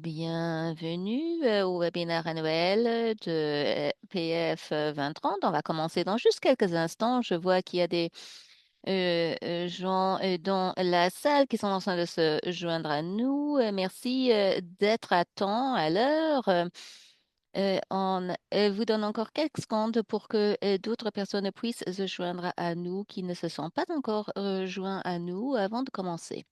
bienvenue au webinaire annuel de PF 2030. On va commencer dans juste quelques instants. Je vois qu'il y a des gens dans la salle qui sont en train de se joindre à nous. Merci d'être à temps, à l'heure. On vous donne encore quelques secondes pour que d'autres personnes puissent se joindre à nous qui ne se sont pas encore rejoints à nous avant de commencer.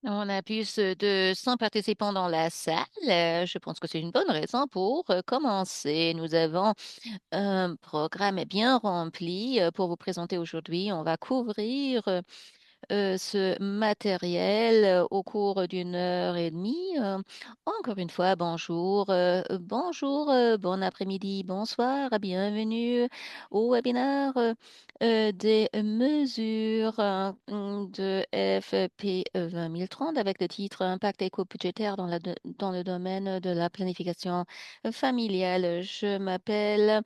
On a plus de 100 participants dans la salle. Je pense que c'est une bonne raison pour commencer. Nous avons un programme bien rempli pour vous présenter aujourd'hui. On va couvrir ce matériel au cours d'une heure et demie. Encore une fois, bonjour, bonjour, bon après-midi, bonsoir, bienvenue au webinaire des mesures de FP 2030 avec le titre Impact éco-budgétaire dans le domaine de la planification familiale. Je m'appelle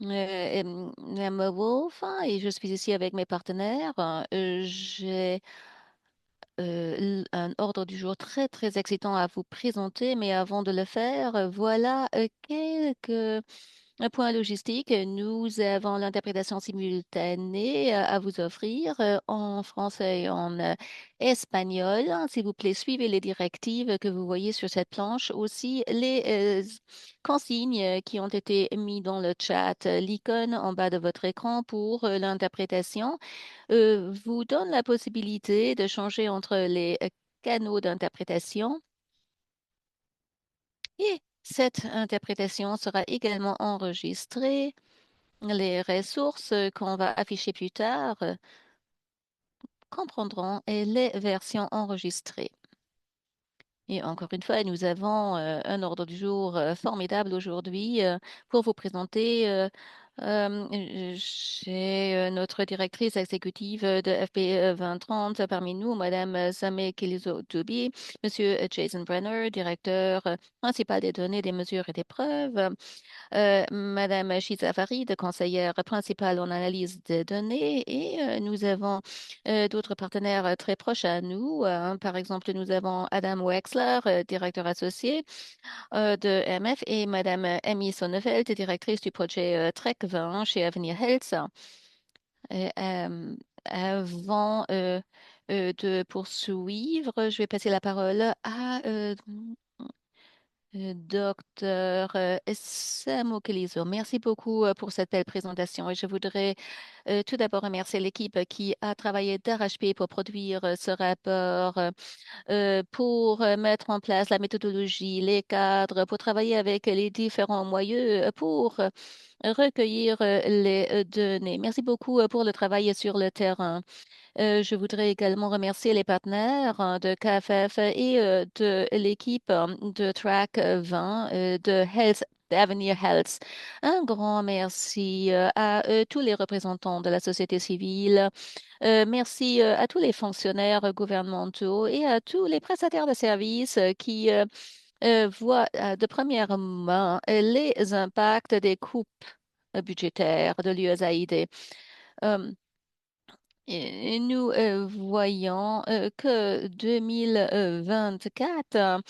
Emma Wolf, hein, et je suis ici avec mes partenaires. J'ai un ordre du jour très, très excitant à vous présenter, mais avant de le faire, voilà quelques point logistique, nous avons l'interprétation simultanée à vous offrir en français et en espagnol. S'il vous plaît, suivez les directives que vous voyez sur cette planche. Aussi, les consignes qui ont été mises dans le chat. L'icône en bas de votre écran pour l'interprétation vous donne la possibilité de changer entre les canaux d'interprétation et cette interprétation sera également enregistrée. Les ressources qu'on va afficher plus tard comprendront les versions enregistrées. Et encore une fois, nous avons un ordre du jour formidable aujourd'hui pour vous présenter. J'ai notre directrice exécutive de FP 2030 parmi nous, Madame Sameh Kilizo-Doubi, Monsieur Jason Brenner, directeur principal des données, des mesures et des preuves, Madame Shiza Farid, conseillère principale en analyse des données, et nous avons d'autres partenaires très proches à nous. Par exemple, nous avons Adam Wexler, directeur associé de MF, et Madame Amy Sonneveld, directrice du projet Trek 20 chez Avenir Health. Et, avant de poursuivre, je vais passer la parole à Docteur Samo Keliso. Merci beaucoup pour cette belle présentation et je voudrais tout d'abord remercier l'équipe qui a travaillé d'arrache-pied pour produire ce rapport, pour mettre en place la méthodologie, les cadres, pour travailler avec les différents moyens, pour recueillir les données. Merci beaucoup pour le travail sur le terrain. Je voudrais également remercier les partenaires de KFF et de l'équipe de Track 20 de Health. d'Avenir Health. Un grand merci à tous les représentants de la société civile. Merci à tous les fonctionnaires gouvernementaux et à tous les prestataires de services qui voient de première main les impacts des coupes budgétaires de l'USAID. Et nous voyons que 2024,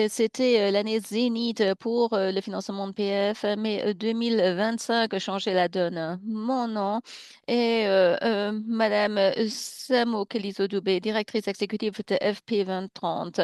c'était l'année zénith pour le financement de PF, mais 2025 a changé la donne. Mon nom est Madame Samo Kelizo-Dubé, directrice exécutive de FP 2030.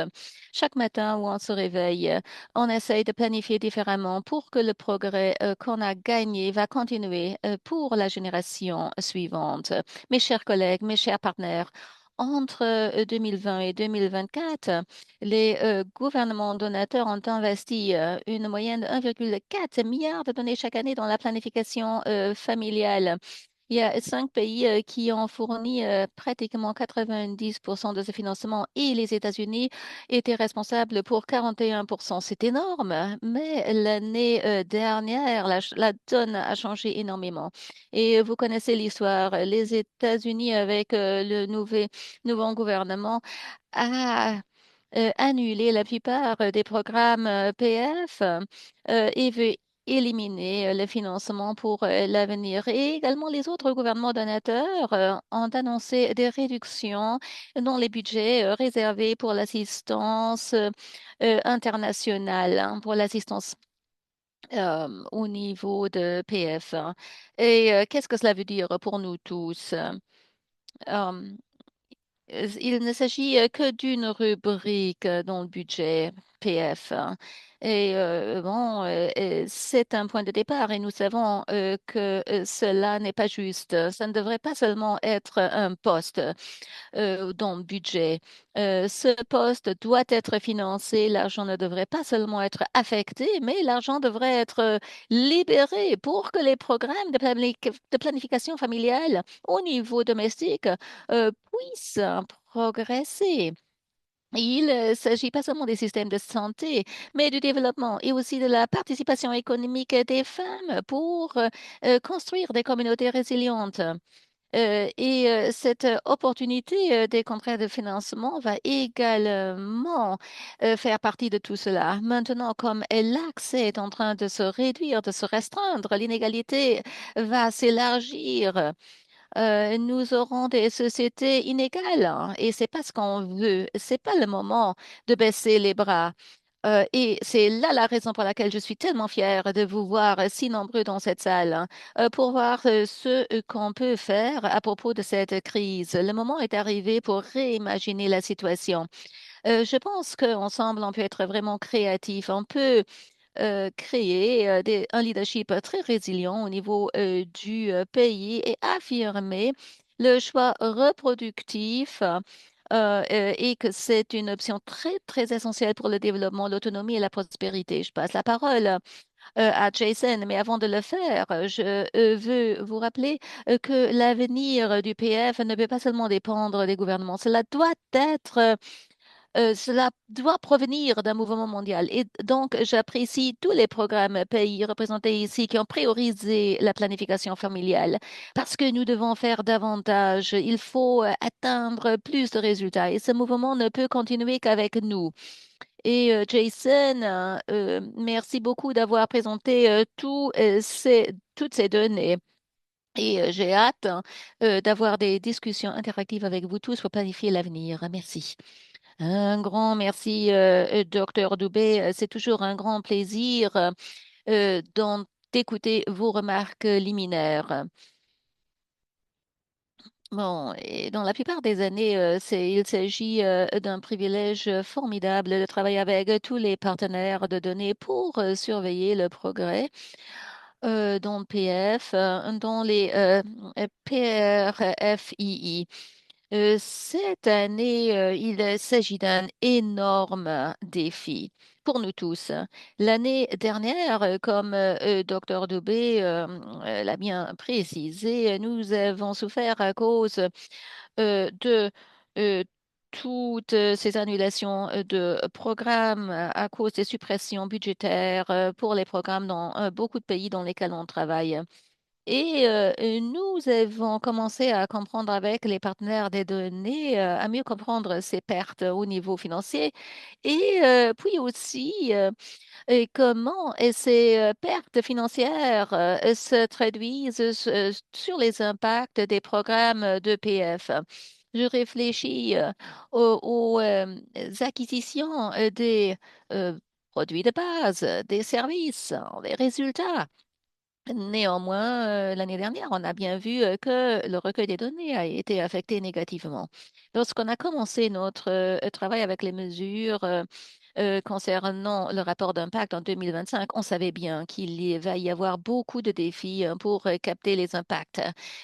Chaque matin où on se réveille, on essaye de planifier différemment pour que le progrès qu'on a gagné va continuer pour la génération suivante. Mes chers collègues, mes chers partenaires, entre 2020 et 2024, les gouvernements donateurs ont investi une moyenne de 1,4 milliard de données chaque année dans la planification familiale. Il y a 5 pays qui ont fourni pratiquement 90% de ce financement et les États-Unis étaient responsables pour 41%. C'est énorme, mais l'année dernière, la donne a changé énormément. Et vous connaissez l'histoire. Les États-Unis, avec nouveau gouvernement, a annulé la plupart des programmes PF et veut éliminer le financement pour l'avenir. Et également, les autres gouvernements donateurs ont annoncé des réductions dans les budgets réservés pour l'assistance internationale, hein, pour l'assistance au niveau de PF, hein. Et qu'est-ce que cela veut dire pour nous tous? Euh, il ne s'agit que d'une rubrique dans le budget PF, hein. Et bon, c'est un point de départ et nous savons que cela n'est pas juste. Ça ne devrait pas seulement être un poste dans le budget. Ce poste doit être financé. L'argent ne devrait pas seulement être affecté, mais l'argent devrait être libéré pour que les programmes de planification familiale au niveau domestique puissent progresser. Il ne s'agit pas seulement des systèmes de santé, mais du développement et aussi de la participation économique des femmes pour construire des communautés résilientes. Et cette opportunité des contrats de financement va également faire partie de tout cela. Maintenant, comme l'accès est en train de se réduire, de se restreindre, l'inégalité va s'élargir. Nous aurons des sociétés inégales, hein, et c'est pas ce qu'on veut. C'est pas le moment de baisser les bras. Et c'est là la raison pour laquelle je suis tellement fière de vous voir si nombreux dans cette salle, hein, pour voir ce qu'on peut faire à propos de cette crise. Le moment est arrivé pour réimaginer la situation. Je pense qu'ensemble, on peut être vraiment créatif. On peut créer un leadership très résilient au niveau du pays et affirmer le choix reproductif et que c'est une option très, très essentielle pour le développement, l'autonomie et la prospérité. Je passe la parole à Jason, mais avant de le faire, je veux vous rappeler que l'avenir du PF ne peut pas seulement dépendre des gouvernements. Cela doit provenir d'un mouvement mondial. Et donc, j'apprécie tous les programmes pays représentés ici qui ont priorisé la planification familiale parce que nous devons faire davantage. Il faut atteindre plus de résultats et ce mouvement ne peut continuer qu'avec nous. Et Jason, merci beaucoup d'avoir présenté toutes ces données. Et j'ai hâte hein, d'avoir des discussions interactives avec vous tous pour planifier l'avenir. Merci. Un grand merci, docteur Dubé. C'est toujours un grand plaisir d'écouter vos remarques liminaires. Bon, et dans la plupart des années, il s'agit d'un privilège formidable de travailler avec tous les partenaires de données pour surveiller le progrès dans le PF, dans les PRFII. Cette année, il s'agit d'un énorme défi pour nous tous. L'année dernière, comme Dr Dubé l'a bien précisé, nous avons souffert à cause de euh, toutes ces annulations de programmes à cause des suppressions budgétaires pour les programmes dans beaucoup de pays dans lesquels on travaille. Nous avons commencé à comprendre avec les partenaires des données, à mieux comprendre ces pertes au niveau financier puis aussi et comment ces pertes financières se traduisent sur les impacts des programmes d'EPF. Je réfléchis aux acquisitions des euh, produits de base, des services, des résultats. Néanmoins, l'année dernière, on a bien vu que le recueil des données a été affecté négativement. Lorsqu'on a commencé notre travail avec les mesures concernant le rapport d'impact en 2025, on savait bien va y avoir beaucoup de défis pour capter les impacts.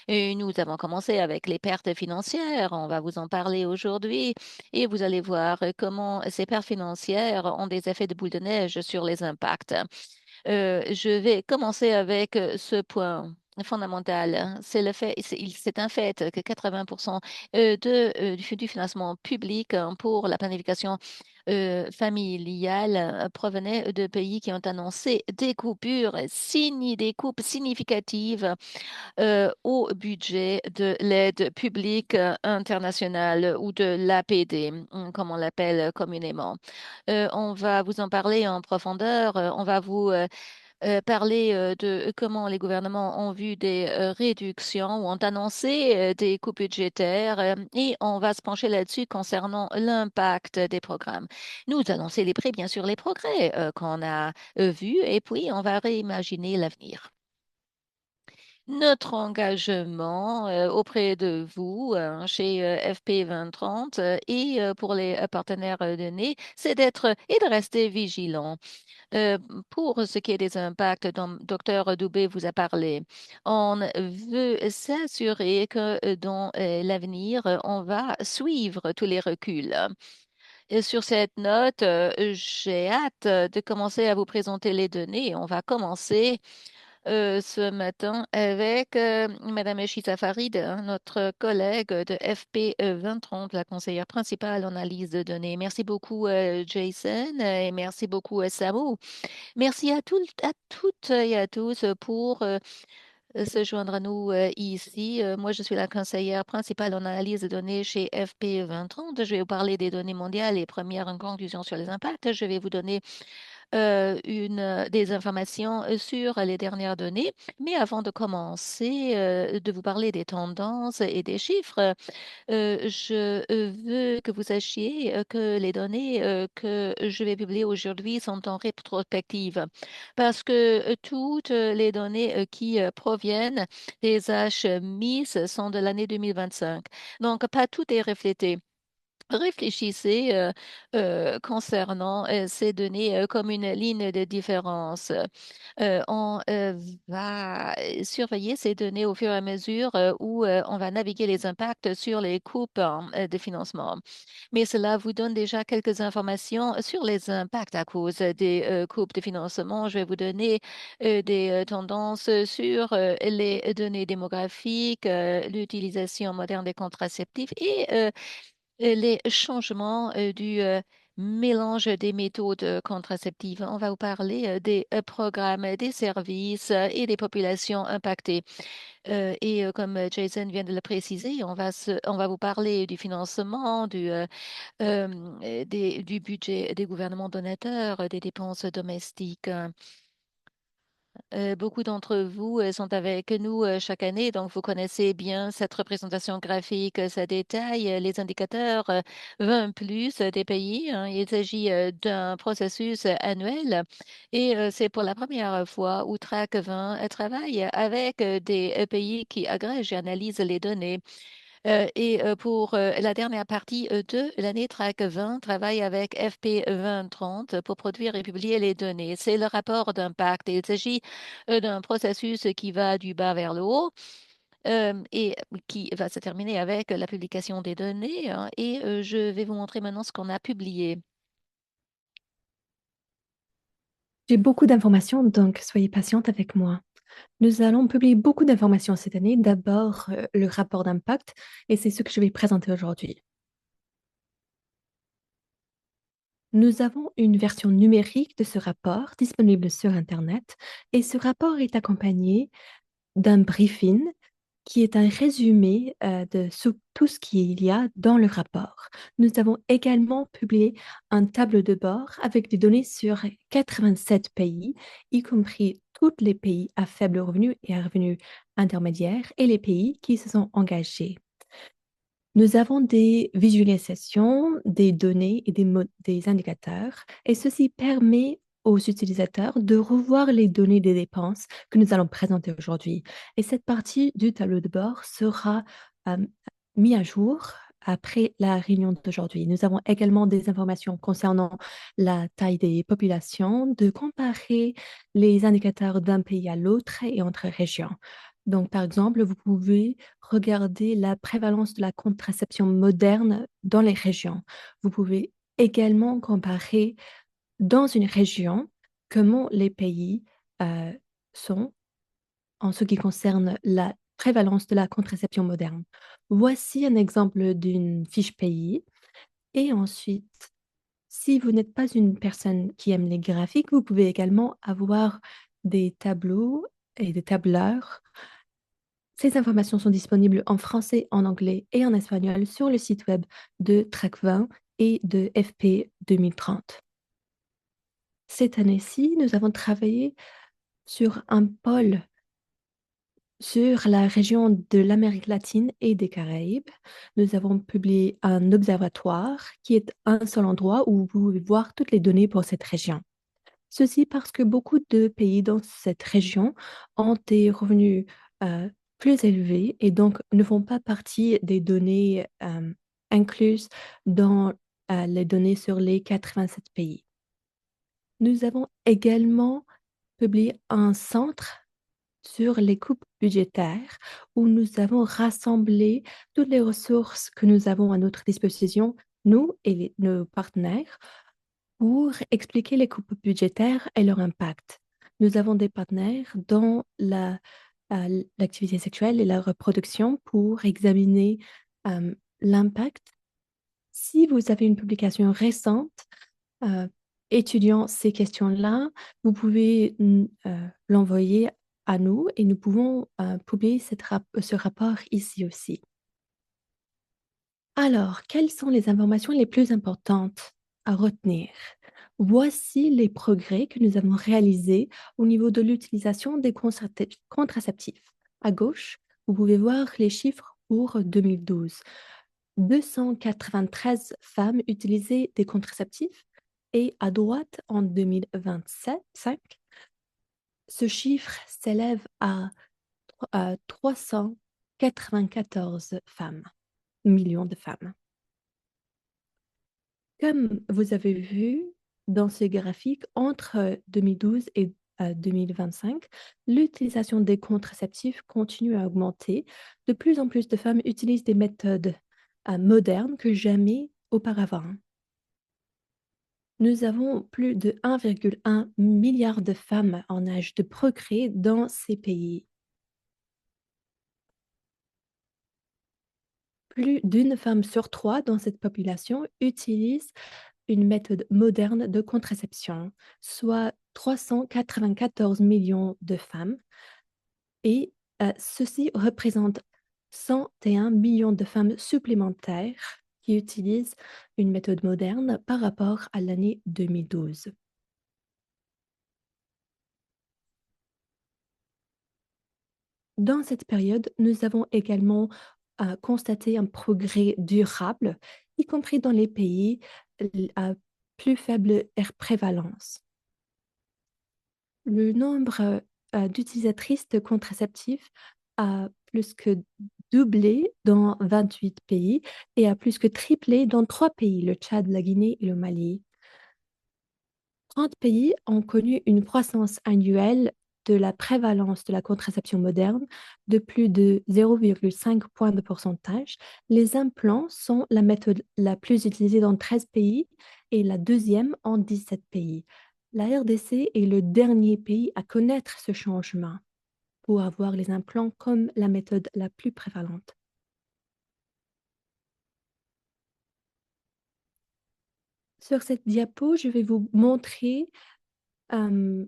Et nous avons commencé avec les pertes financières. On va vous en parler aujourd'hui et vous allez voir comment ces pertes financières ont des effets de boule de neige sur les impacts. Je vais commencer avec ce point fondamental, hein. C'est le fait, c'est un fait que 80% du financement public pour la planification familiale provenait de pays qui ont annoncé des coupes significatives au budget de l'aide publique internationale ou de l'APD, comme on l'appelle communément. On va vous en parler en profondeur. On va vous parler de comment les gouvernements ont vu des réductions ou ont annoncé des coupes budgétaires et on va se pencher là-dessus concernant l'impact des programmes. Nous allons célébrer bien sûr les progrès qu'on a vus et puis on va réimaginer l'avenir. Notre engagement auprès de vous chez FP 2030 pour les partenaires donnés, c'est d'être et de rester vigilants. Euh, pour ce qui est des impacts dont Dr Dubé vous a parlé, on veut s'assurer que dans l'avenir, on va suivre tous les reculs. Et sur cette note, j'ai hâte de commencer à vous présenter les données. On va commencer ce matin avec Madame Eshita Farid, hein, notre collègue de FP 2030, la conseillère principale en analyse de données. Merci beaucoup, Jason, et merci beaucoup, Samu. Merci à toutes et à tous pour se joindre à nous ici. Moi, je suis la conseillère principale en analyse de données chez FP 2030. Je vais vous parler des données mondiales et premières conclusions sur les impacts. Je vais vous donner des informations sur les dernières données. Mais avant de commencer, de vous parler des tendances et des chiffres, je veux que vous sachiez que les données que je vais publier aujourd'hui sont en rétrospective parce que toutes les données qui proviennent des HMIS sont de l'année 2025. Donc, pas tout est reflété. Réfléchissez concernant ces données comme une ligne de différence. On va surveiller ces données au fur et à mesure où on va naviguer les impacts sur les coupes de financement. Mais cela vous donne déjà quelques informations sur les impacts à cause des coupes de financement. Je vais vous donner des tendances sur les données démographiques, l'utilisation moderne des contraceptifs et les changements du mélange des méthodes contraceptives. On va vous parler des programmes, des services et des populations impactées. Comme Jason vient de le préciser, on va vous parler du financement, du budget des gouvernements donateurs, des dépenses domestiques. Beaucoup d'entre vous sont avec nous chaque année, donc vous connaissez bien cette représentation graphique. Ça détaille les indicateurs 20 plus des pays, hein. Il s'agit d'un processus annuel et c'est pour la première fois où TRAC 20 travaille avec des pays qui agrègent et analysent les données. Pour la dernière partie de l'année, TRAC 20 travaille avec FP 2030 pour produire et publier les données. C'est le rapport d'impact. Il s'agit d'un processus qui va du bas vers le haut et qui va se terminer avec la publication des données, hein. Je vais vous montrer maintenant ce qu'on a publié. J'ai beaucoup d'informations, donc soyez patiente avec moi. Nous allons publier beaucoup d'informations cette année. D'abord, le rapport d'impact, et c'est ce que je vais présenter aujourd'hui. Nous avons une version numérique de ce rapport disponible sur Internet, et ce rapport est accompagné d'un briefing qui est un résumé tout ce qu'il y a dans le rapport. Nous avons également publié un tableau de bord avec des données sur 87 pays, y compris tous les pays à faible revenu et à revenu intermédiaire et les pays qui se sont engagés. Nous avons des visualisations, des données et des indicateurs, et ceci permet aux utilisateurs de revoir les données des dépenses que nous allons présenter aujourd'hui. Et cette partie du tableau de bord sera euh, mise à jour après la réunion d'aujourd'hui. Nous avons également des informations concernant la taille des populations, de comparer les indicateurs d'un pays à l'autre et entre régions. Donc, par exemple, vous pouvez regarder la prévalence de la contraception moderne dans les régions. Vous pouvez également comparer dans une région comment les pays euh, sont en ce qui concerne la prévalence de la contraception moderne. Voici un exemple d'une fiche pays. Et ensuite, si vous n'êtes pas une personne qui aime les graphiques, vous pouvez également avoir des tableaux et des tableurs. Ces informations sont disponibles en français, en anglais et en espagnol sur le site web de Track20 et de FP 2030. Cette année-ci, nous avons travaillé sur un pôle sur la région de l'Amérique latine et des Caraïbes. Nous avons publié un observatoire qui est un seul endroit où vous pouvez voir toutes les données pour cette région. Ceci parce que beaucoup de pays dans cette région ont des revenus euh, plus élevés et donc ne font pas partie des données incluses dans les données sur les 87 pays. Nous avons également publié un centre sur les coupes budgétaires où nous avons rassemblé toutes les ressources que nous avons à notre disposition, nous et nos partenaires, pour expliquer les coupes budgétaires et leur impact. Nous avons des partenaires dans l'activité sexuelle et la reproduction pour examiner l'impact. Si vous avez une publication récente euh, étudiant ces questions-là, vous pouvez l'envoyer à nous et nous pouvons publier ce rapport ici aussi. Alors, quelles sont les informations les plus importantes à retenir? Voici les progrès que nous avons réalisés au niveau de l'utilisation des contraceptifs. À gauche, vous pouvez voir les chiffres pour 2012. 293 femmes utilisaient des contraceptifs et à droite, en 2025, ce chiffre s'élève à 394 femmes, millions de femmes. Comme vous avez vu dans ce graphique, entre 2012 et 2025, l'utilisation des contraceptifs continue à augmenter. De plus en plus de femmes utilisent des méthodes modernes que jamais auparavant. Nous avons plus de 1,1 milliard de femmes en âge de procréer dans ces pays. Plus d'une femme sur trois dans cette population utilise une méthode moderne de contraception, soit 394 millions de femmes. Et ceci représente 101 millions de femmes supplémentaires qui utilisent une méthode moderne par rapport à l'année 2012. Dans cette période, nous avons également constaté un progrès durable, y compris dans les pays à plus faible prévalence. Le nombre d'utilisatrices de contraceptifs a plus que doublé dans 28 pays et a plus que triplé dans 3 pays, le Tchad, la Guinée et le Mali. 30 pays ont connu une croissance annuelle de la prévalence de la contraception moderne de plus de 0,5 points de pourcentage. Les implants sont la méthode la plus utilisée dans 13 pays et la deuxième en 17 pays. La RDC est le dernier pays à connaître ce changement pour avoir les implants comme la méthode la plus prévalente. Sur cette diapo, je vais vous montrer euh,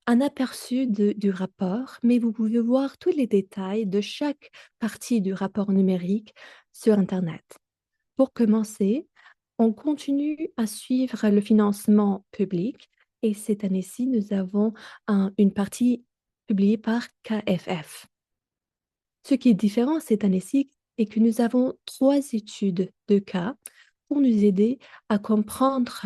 un aperçu du rapport, mais vous pouvez voir tous les détails de chaque partie du rapport numérique sur Internet. Pour commencer, on continue à suivre le financement public et cette année-ci, nous avons une partie publiée par KFF. Ce qui est différent cette année-ci est que nous avons trois études de cas pour nous aider à comprendre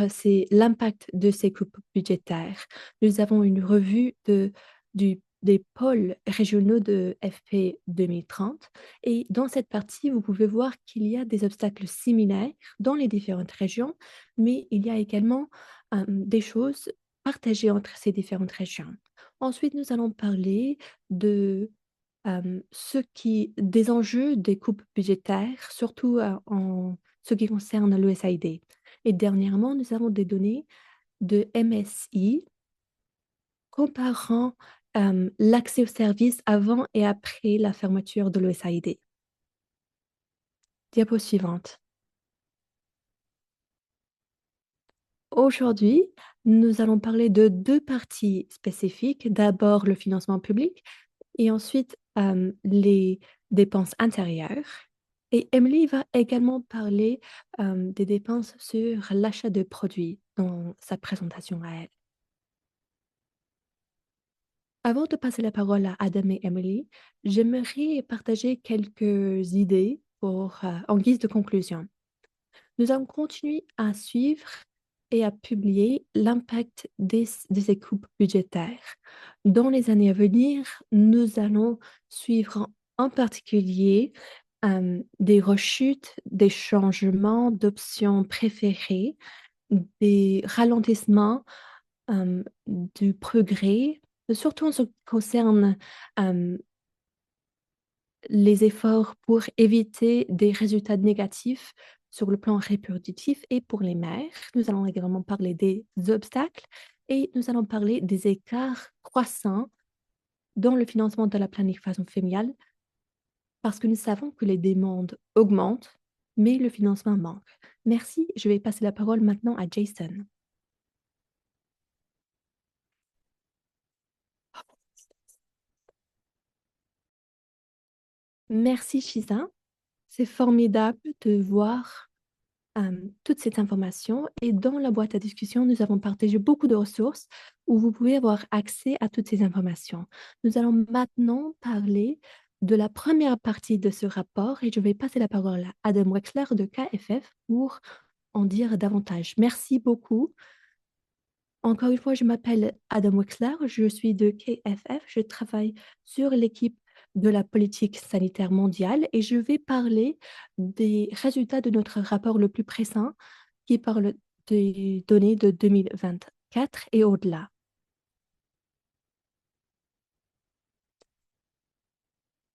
l'impact de ces coupes budgétaires. Nous avons une revue des pôles régionaux de FP 2030 et dans cette partie, vous pouvez voir qu'il y a des obstacles similaires dans les différentes régions, mais il y a également des choses partagées entre ces différentes régions. Ensuite, nous allons parler de des enjeux des coupes budgétaires, surtout en ce qui concerne l'USAID. Et dernièrement, nous avons des données de MSI comparant l'accès aux services avant et après la fermeture de l'USAID. Diapo suivante. Aujourd'hui, nous allons parler de deux parties spécifiques. D'abord, le financement public et ensuite les dépenses intérieures. Et Emily va également parler des dépenses sur l'achat de produits dans sa présentation à elle. Avant de passer la parole à Adam et Emily, j'aimerais partager quelques idées en guise de conclusion. Nous allons continuer à suivre et à publier l'impact de ces coupes budgétaires. Dans les années à venir, nous allons suivre en particulier des rechutes, des changements d'options préférées, des ralentissements du progrès, surtout en ce qui concerne euh, les efforts pour éviter des résultats négatifs sur le plan reproductif et pour les mères. Nous allons également parler des obstacles et nous allons parler des écarts croissants dans le financement de la planification familiale parce que nous savons que les demandes augmentent, mais le financement manque. Merci, je vais passer la parole maintenant à Jason. Merci, Shiza. C'est formidable de voir toute cette information. Et dans la boîte à discussion, nous avons partagé beaucoup de ressources où vous pouvez avoir accès à toutes ces informations. Nous allons maintenant parler de la première partie de ce rapport et je vais passer la parole à Adam Wexler de KFF pour en dire davantage. Merci beaucoup. Encore une fois, je m'appelle Adam Wexler, je suis de KFF, je travaille sur l'équipe de la politique sanitaire mondiale et je vais parler des résultats de notre rapport le plus précis qui parle des données de 2024 et au-delà.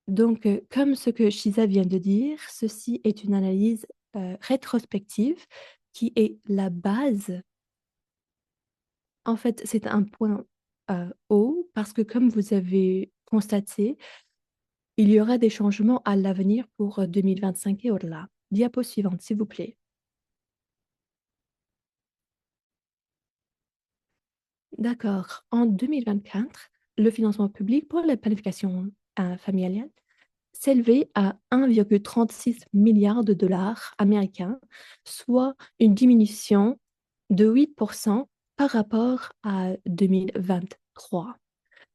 Donc, comme ce que Shiza vient de dire, ceci est une analyse rétrospective qui est la base. En fait, c'est un point haut parce que comme vous avez constaté, il y aura des changements à l'avenir pour 2025 et au-delà. Diapo suivante, s'il vous plaît. D'accord. En 2024, le financement public pour la planification familiale s'élevait à 1,36 milliard de dollars américains, soit une diminution de 8% par rapport à 2023.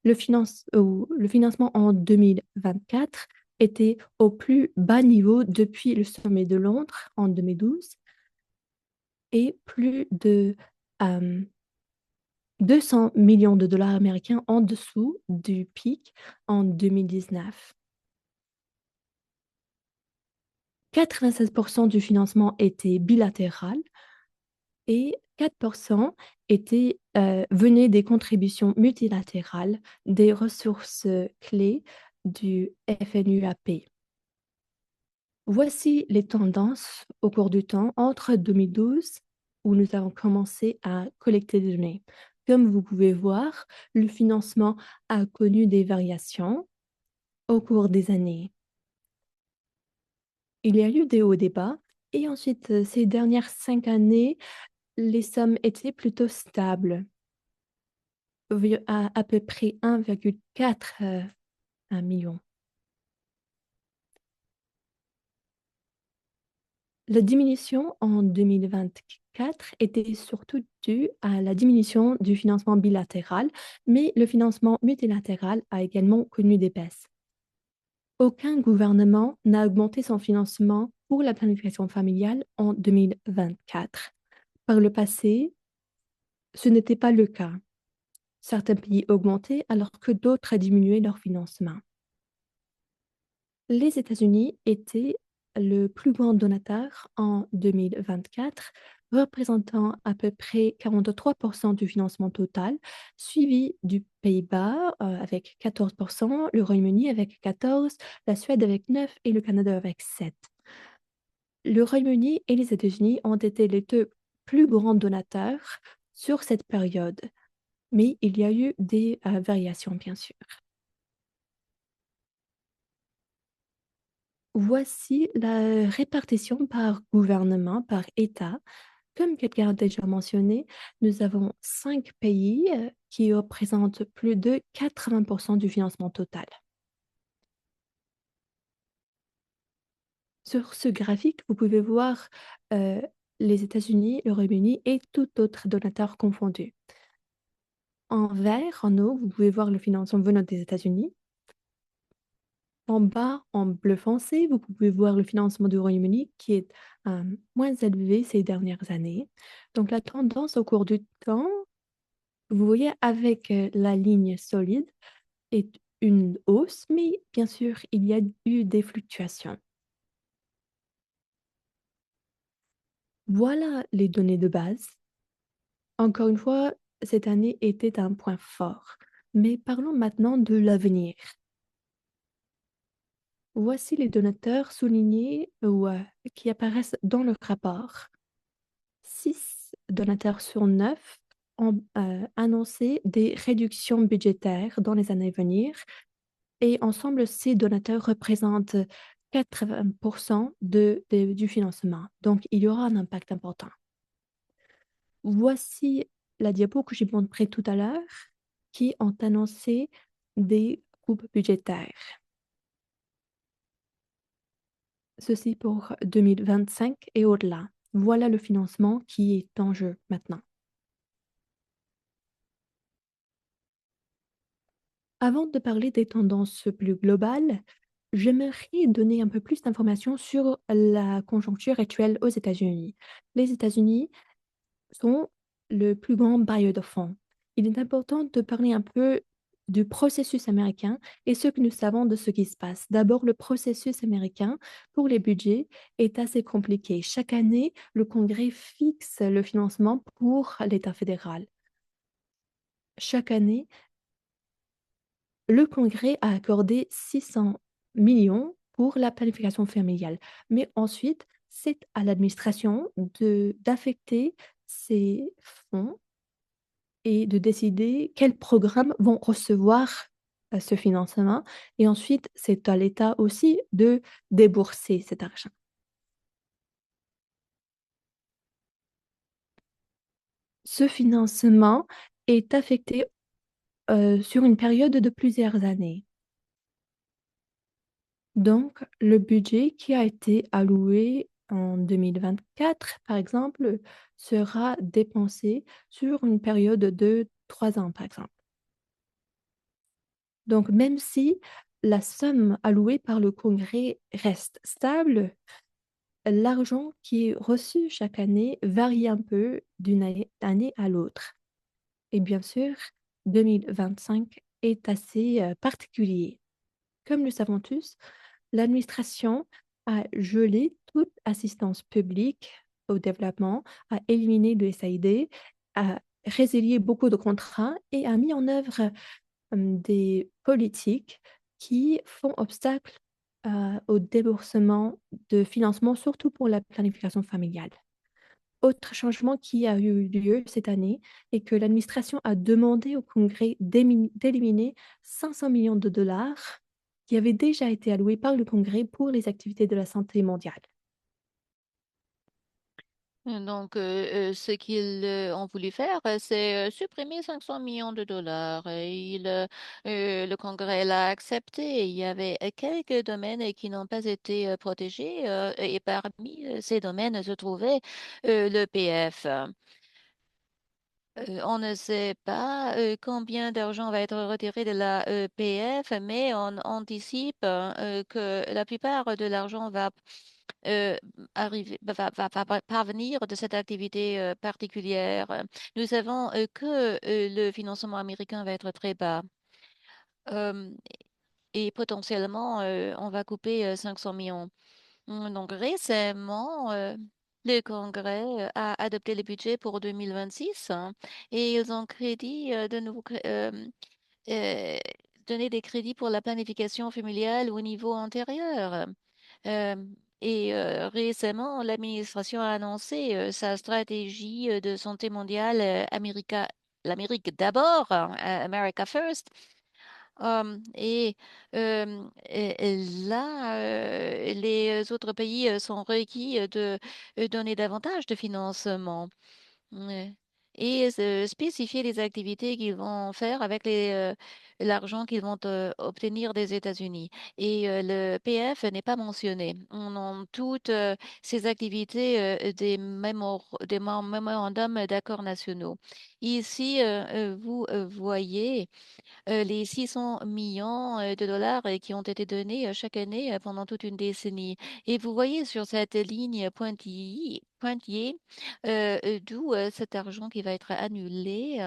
Le financement en 2024 était au plus bas niveau depuis le sommet de Londres en 2012 et plus de 200 millions de dollars américains en dessous du pic en 2019. 96% du financement était bilatéral et 4% venaient des contributions multilatérales des ressources clés du FNUAP. Voici les tendances au cours du temps entre 2012, où nous avons commencé à collecter des données. Comme vous pouvez voir, le financement a connu des variations au cours des années. Il y a eu des hauts et des bas, et ensuite, ces dernières 5 années, les sommes étaient plutôt stables. à peu près 1,4 un million. La diminution en 2024 était surtout due à la diminution du financement bilatéral, mais le financement multilatéral a également connu des baisses. Aucun gouvernement n'a augmenté son financement pour la planification familiale en 2024. Par le passé, ce n'était pas le cas. Certains pays augmentaient alors que d'autres diminuaient leur financement. Les États-Unis étaient le plus grand donateur en 2024, représentant à peu près 43% du financement total, suivi du Pays-Bas avec 14%, le Royaume-Uni avec 14%, la Suède avec 9% et le Canada avec 7%. Le Royaume-Uni et les États-Unis ont été les deux plus grands donateurs sur cette période, mais il y a eu des variations, bien sûr. Voici la répartition par gouvernement, par État. Comme quelqu'un a déjà mentionné, nous avons 5 pays qui représentent plus de 80% du financement total. Sur ce graphique, vous pouvez voir euh, les États-Unis, le Royaume-Uni et tout autre donateur confondu. En vert, en haut, vous pouvez voir le financement venant des États-Unis. En bas, en bleu foncé, vous pouvez voir le financement du Royaume-Uni qui est moins élevé ces dernières années. Donc la tendance au cours du temps, vous voyez avec la ligne solide, est une hausse, mais bien sûr, il y a eu des fluctuations. Voilà les données de base. Encore une fois, cette année était un point fort. Mais parlons maintenant de l'avenir. Voici les donateurs soulignés ou qui apparaissent dans le rapport. 6 donateurs sur 9 ont annoncé des réductions budgétaires dans les années à venir et ensemble, ces donateurs représentent 80% du financement. Donc, il y aura un impact important. Voici la diapo que j'ai montrée tout à l'heure qui ont annoncé des coupes budgétaires. Ceci pour 2025 et au-delà. Voilà le financement qui est en jeu maintenant. Avant de parler des tendances plus globales, j'aimerais donner un peu plus d'informations sur la conjoncture actuelle aux États-Unis. Les États-Unis sont le plus grand bailleur de fonds. Il est important de parler un peu du processus américain et ce que nous savons de ce qui se passe. D'abord, le processus américain pour les budgets est assez compliqué. Chaque année, le Congrès fixe le financement pour l'État fédéral. Chaque année, le Congrès a accordé 600 millions pour la planification familiale. Mais ensuite, c'est à l'administration d'affecter ces fonds et de décider quels programmes vont recevoir ce financement. Et ensuite, c'est à l'État aussi de débourser cet argent. Ce financement est affecté sur une période de plusieurs années. Donc, le budget qui a été alloué en 2024, par exemple, sera dépensé sur une période de 3 ans, par exemple. Donc, même si la somme allouée par le Congrès reste stable, l'argent qui est reçu chaque année varie un peu d'une année à l'autre. Et bien sûr, 2025 est assez particulier. Comme nous savons tous, l'administration a gelé toute assistance publique au développement, a éliminé le SAID, a résilié beaucoup de contrats et a mis en œuvre des politiques qui font obstacle au déboursement de financement, surtout pour la planification familiale. Autre changement qui a eu lieu cette année est que l'administration a demandé au Congrès d'éliminer 500 millions de dollars qui avaient déjà été alloués par le Congrès pour les activités de la santé mondiale. Donc, ce qu'ils ont voulu faire, c'est supprimer 500 millions de dollars. Le Congrès l'a accepté. Il y avait quelques domaines qui n'ont pas été protégés et parmi ces domaines se trouvait le PF. On ne sait pas combien d'argent va être retiré de la PF, mais on anticipe que la plupart de l'argent va euh, va parvenir de cette activité particulière. Nous savons que le financement américain va être très bas. Euh, et potentiellement, on va couper 500 millions. Donc récemment, le Congrès a adopté le budget pour 2026 hein, et ils ont euh, donné des crédits pour la planification familiale au niveau antérieur. Euh, Récemment, l'administration a annoncé sa stratégie de santé mondiale l'Amérique d'abord, hein, America First. Là, les autres pays sont requis de donner davantage de financement. Ouais. Et spécifier les activités qu'ils vont faire avec l'argent qu'ils vont obtenir des États-Unis. Et le PF n'est pas mentionné. On a toutes ces activités des mémorandums d'accords nationaux. Ici, vous voyez les 600 millions de dollars qui ont été donnés chaque année pendant toute une décennie. Et vous voyez sur cette ligne pointillée d'où cet argent qui va être annulé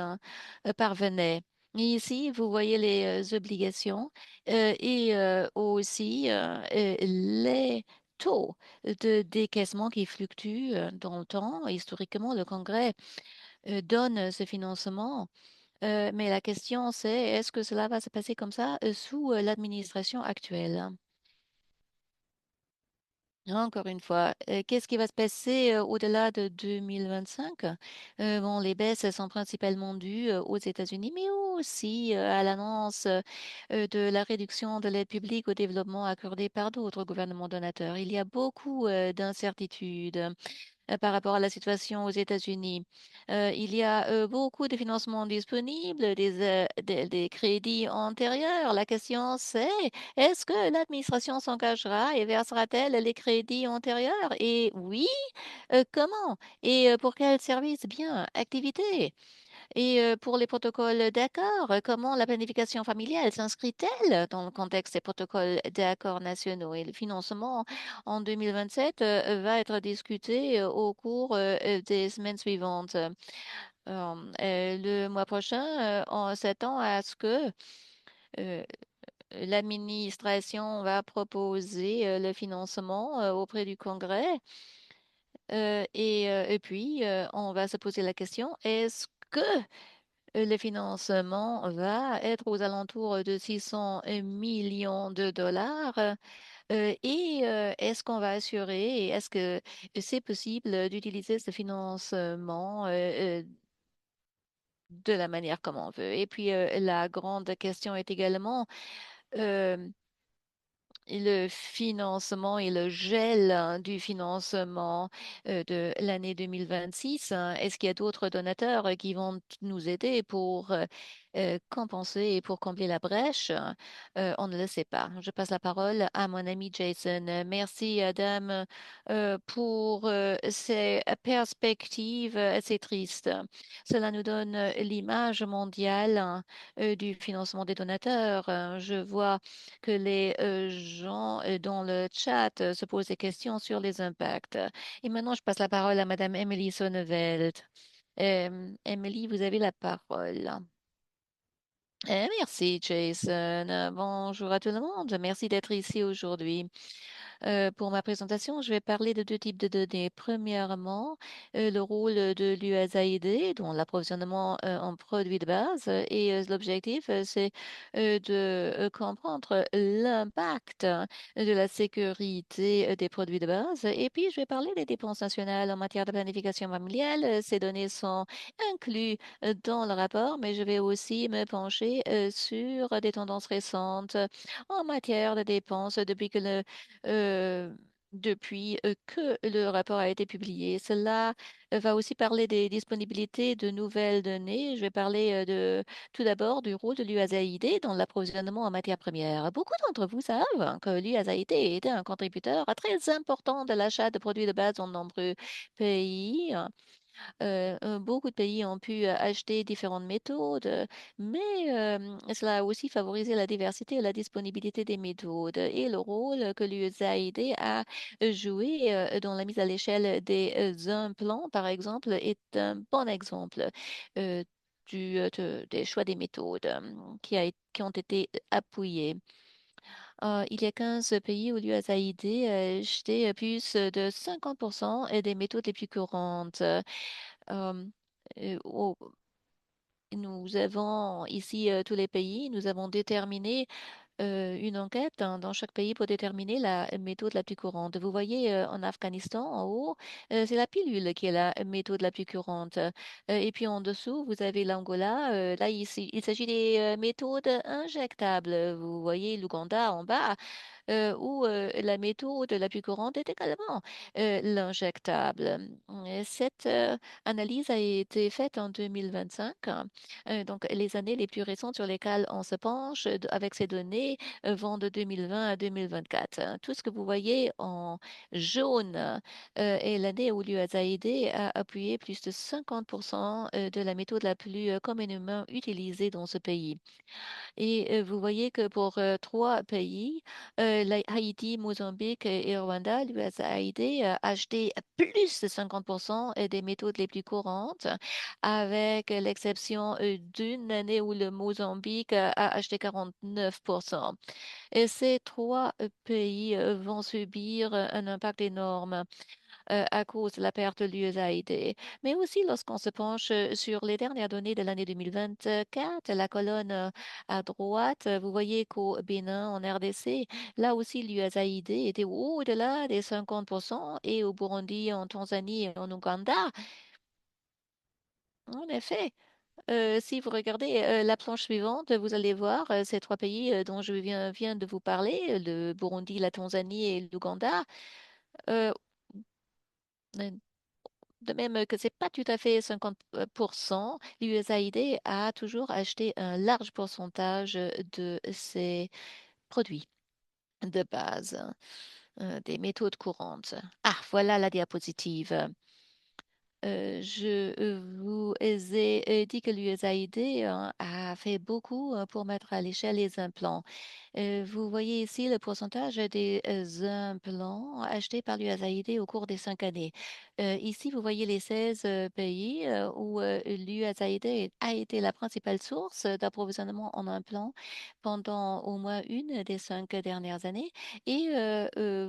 parvenait. Et ici, vous voyez les obligations et aussi les taux de décaissement qui fluctuent dans le temps. Historiquement, le Congrès donne ce financement mais la question, c'est est-ce que cela va se passer comme ça sous l'administration actuelle? Encore une fois, qu'est-ce qui va se passer au-delà de 2025? Bon, les baisses sont principalement dues aux États-Unis, mais aussi à l'annonce de la réduction de l'aide publique au développement accordée par d'autres gouvernements donateurs. Il y a beaucoup d'incertitudes par rapport à la situation aux États-Unis. Il y a beaucoup de financements disponibles, des crédits antérieurs. La question, c'est est-ce que l'administration s'engagera et versera-t-elle les crédits antérieurs? Et oui, comment? Et pour quel service? Bien, activité. Et pour les protocoles d'accord, comment la planification familiale s'inscrit-elle dans le contexte des protocoles d'accords nationaux? Et le financement en 2027 va être discuté au cours des semaines suivantes. Le mois prochain, on s'attend à ce que euh, l'administration va proposer le financement auprès du Congrès. Et puis, on va se poser la question, est-ce que le financement va être aux alentours de 600 millions de dollars. Est-ce qu'on va assurer, et est-ce que c'est possible d'utiliser ce financement de la manière comme on veut? Et puis, la grande question est également, euh, le financement et le gel hein, du financement de l'année 2026. Hein. Est-ce qu'il y a d'autres donateurs qui vont nous aider pour compenser et pour combler la brèche? On ne le sait pas. Je passe la parole à mon ami Jason. Merci, Adam, pour ces perspectives assez tristes. Cela nous donne l'image mondiale hein, du financement des donateurs. Je vois que les gens dans le chat se posent des questions sur les impacts. Et maintenant, je passe la parole à Madame Emily Sonneveld. Emily, vous avez la parole. Merci, Jason. Bonjour à tout le monde. Merci d'être ici aujourd'hui. Pour ma présentation, je vais parler de deux types de données. Premièrement, le rôle de l'USAID dans l'approvisionnement en produits de base. Et l'objectif, c'est de comprendre l'impact de la sécurité des produits de base. Et puis, je vais parler des dépenses nationales en matière de planification familiale. Ces données sont incluses dans le rapport, mais je vais aussi me pencher sur des tendances récentes en matière de dépenses depuis que le euh, depuis que le rapport a été publié. Cela va aussi parler des disponibilités de nouvelles données. Je vais parler tout d'abord du rôle de l'USAID dans l'approvisionnement en matières premières. Beaucoup d'entre vous savent que l'USAID était un contributeur très important de l'achat de produits de base dans de nombreux pays. Beaucoup de pays ont pu acheter différentes méthodes, mais cela a aussi favorisé la diversité et la disponibilité des méthodes et le rôle que l'USAID a joué dans la mise à l'échelle des implants, par exemple, est un bon exemple des choix des méthodes qui ont été appuyés. Il y a 15 pays où l'USAID a acheté plus de 50% des méthodes les plus courantes. Euh, au- Nous avons ici tous les pays, nous avons déterminé une enquête dans chaque pays pour déterminer la méthode la plus courante. Vous voyez en Afghanistan, en haut, c'est la pilule qui est la méthode la plus courante. Et puis en dessous, vous avez l'Angola. Là, il s'agit des méthodes injectables. Vous voyez l'Ouganda en bas où la méthode la plus courante est également l'injectable. Cette analyse a été faite en 2025. Donc, les années les plus récentes sur lesquelles on se penche avec ces données vont de 2020 à 2024. Tout ce que vous voyez en jaune est l'année où l'USAID a appuyé plus de 50% de la méthode la plus communément utilisée dans ce pays. Et vous voyez que pour trois pays, Haïti, Mozambique et Rwanda, l'USAID a acheté plus de 50% des méthodes les plus courantes, avec l'exception d'une année où le Mozambique a acheté 49%. Et ces trois pays vont subir un impact énorme à cause de la perte de l'USAID. Mais aussi, lorsqu'on se penche sur les dernières données de l'année 2024, la colonne à droite, vous voyez qu'au Bénin, en RDC, là aussi, l'USAID était au-delà des 50% et au Burundi, en Tanzanie et en Ouganda. En effet, si vous regardez la planche suivante, vous allez voir ces trois pays dont je viens de vous parler, le Burundi, la Tanzanie et l'Ouganda. Euh, De même que c'est pas tout à fait 50%, l'USAID a toujours acheté un large pourcentage de ses produits de base, des méthodes courantes. Ah, voilà la diapositive. Je vous ai dit que l'USAID a fait beaucoup pour mettre à l'échelle les implants. Vous voyez ici le pourcentage des implants achetés par l'USAID au cours des 5 années. Ici, vous voyez les 16 pays où l'USAID a été la principale source d'approvisionnement en implants pendant au moins une des 5 dernières années. Et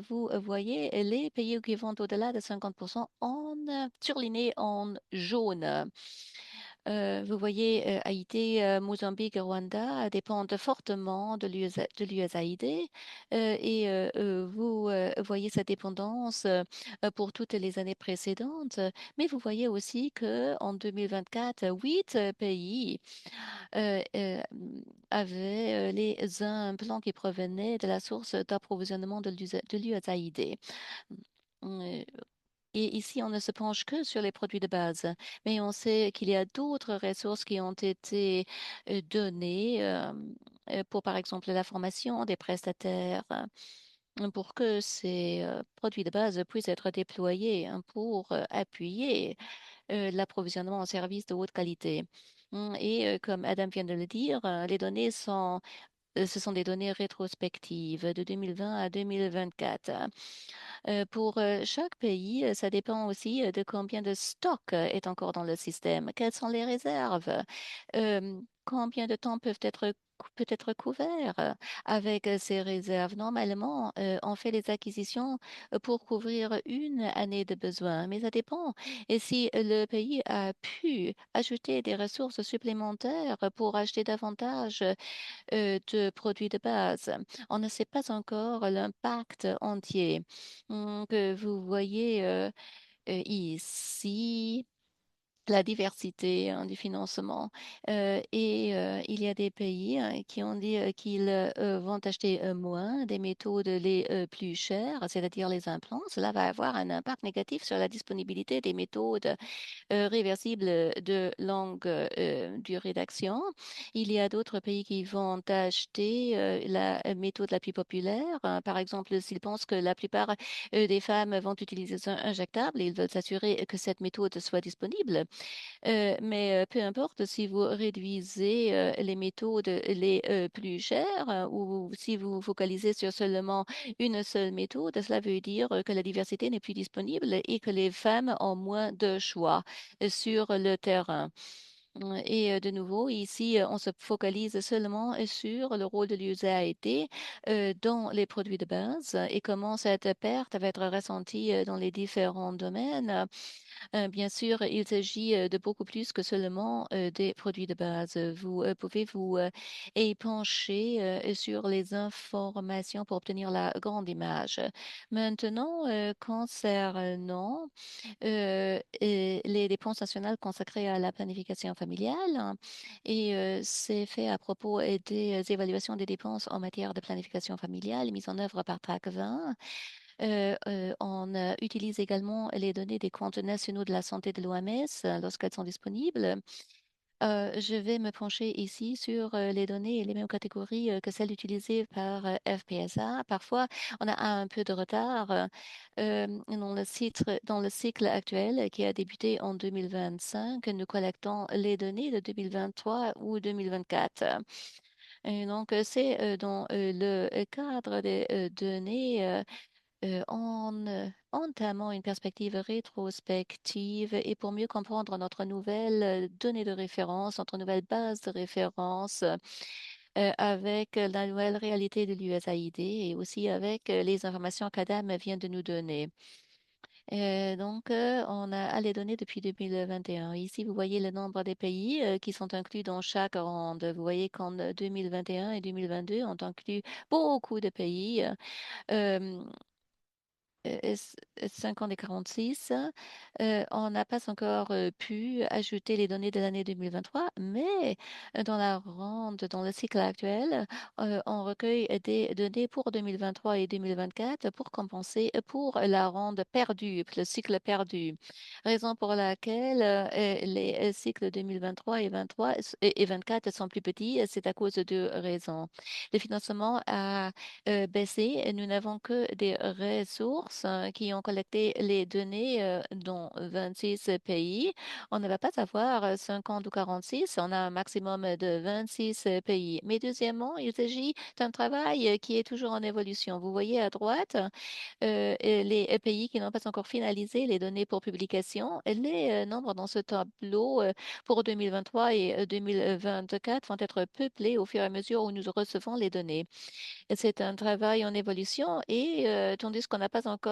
vous voyez les pays qui vont au-delà de 50% surlignés en jaune. Vous voyez, Haïti, Mozambique et Rwanda dépendent fortement de l'USAID et vous voyez cette dépendance pour toutes les années précédentes, mais vous voyez aussi que en 2024, 8 pays avaient les implants qui provenaient de la source d'approvisionnement de l'USAID. Euh, et ici, on ne se penche que sur les produits de base, mais on sait qu'il y a d'autres ressources qui ont été données pour, par exemple, la formation des prestataires, pour que ces produits de base puissent être déployés pour appuyer l'approvisionnement en services de haute qualité. Et comme Adam vient de le dire, les données sont ce sont des données rétrospectives de 2020 à 2024. Pour chaque pays, ça dépend aussi de combien de stock est encore dans le système, quelles sont les réserves, combien de temps peut être couvert avec ces réserves. Normalement, on fait les acquisitions pour couvrir une année de besoin, mais ça dépend. Et si le pays a pu ajouter des ressources supplémentaires pour acheter davantage de produits de base. On ne sait pas encore l'impact entier que vous voyez ici. la diversité du financement. Il y a des pays qui ont dit qu'ils vont acheter moins des méthodes les plus chères, c'est-à-dire les implants. Cela va avoir un impact négatif sur la disponibilité des méthodes réversible de longue durée d'action. Il y a d'autres pays qui vont acheter la méthode la plus populaire. Par exemple, s'ils pensent que la plupart des femmes vont utiliser un injectable, ils veulent s'assurer que cette méthode soit disponible. Mais peu importe si vous réduisez les méthodes les plus chères ou si vous focalisez sur seulement une seule méthode, cela veut dire que la diversité n'est plus disponible et que les femmes ont moins de choix sur le terrain. De nouveau, ici, on se focalise seulement sur le rôle de l'USAID dans les produits de base et comment cette perte va être ressentie dans les différents domaines. Bien sûr, il s'agit de beaucoup plus que seulement des produits de base. Vous pouvez vous épancher sur les informations pour obtenir la grande image. Maintenant, concernant les dépenses nationales consacrées à la planification familiale, hein, c'est fait à propos des évaluations des dépenses en matière de planification familiale mises en œuvre par TRAC 20. On utilise également les données des comptes nationaux de la santé de l'OMS lorsqu'elles sont disponibles. Je vais me pencher ici sur les données et les mêmes catégories que celles utilisées par FPSA. Parfois, on a un peu de retard dans le cycle actuel qui a débuté en 2025. Nous collectons les données de 2023 ou 2024. Et donc, c'est dans le cadre des données en entamant une perspective rétrospective et pour mieux comprendre notre nouvelle donnée de référence, notre nouvelle base de référence avec la nouvelle réalité de l'USAID et aussi avec les informations qu'Adam vient de nous donner. On a les données depuis 2021. Ici, vous voyez le nombre des pays qui sont inclus dans chaque ronde. Vous voyez qu'en 2021 et 2022, on inclut beaucoup de pays. Euh, 50 et 46, on n'a pas encore pu ajouter les données de l'année 2023, mais dans la ronde, dans le cycle actuel, on recueille des données pour 2023 et 2024 pour compenser pour la ronde perdue, le cycle perdu. Raison pour laquelle les cycles 2023 et 23 et 24 sont plus petits, c'est à cause de deux raisons. Le financement a baissé. Nous n'avons que des ressources qui ont collecté les données dans 26 pays. On ne va pas avoir 50 ou 46, on a un maximum de 26 pays. Mais deuxièmement, il s'agit d'un travail qui est toujours en évolution. Vous voyez à droite les pays qui n'ont pas encore finalisé les données pour publication. Les nombres dans ce tableau pour 2023 et 2024 vont être peuplés au fur et à mesure où nous recevons les données. C'est un travail en évolution et tandis qu'on n'a pas encore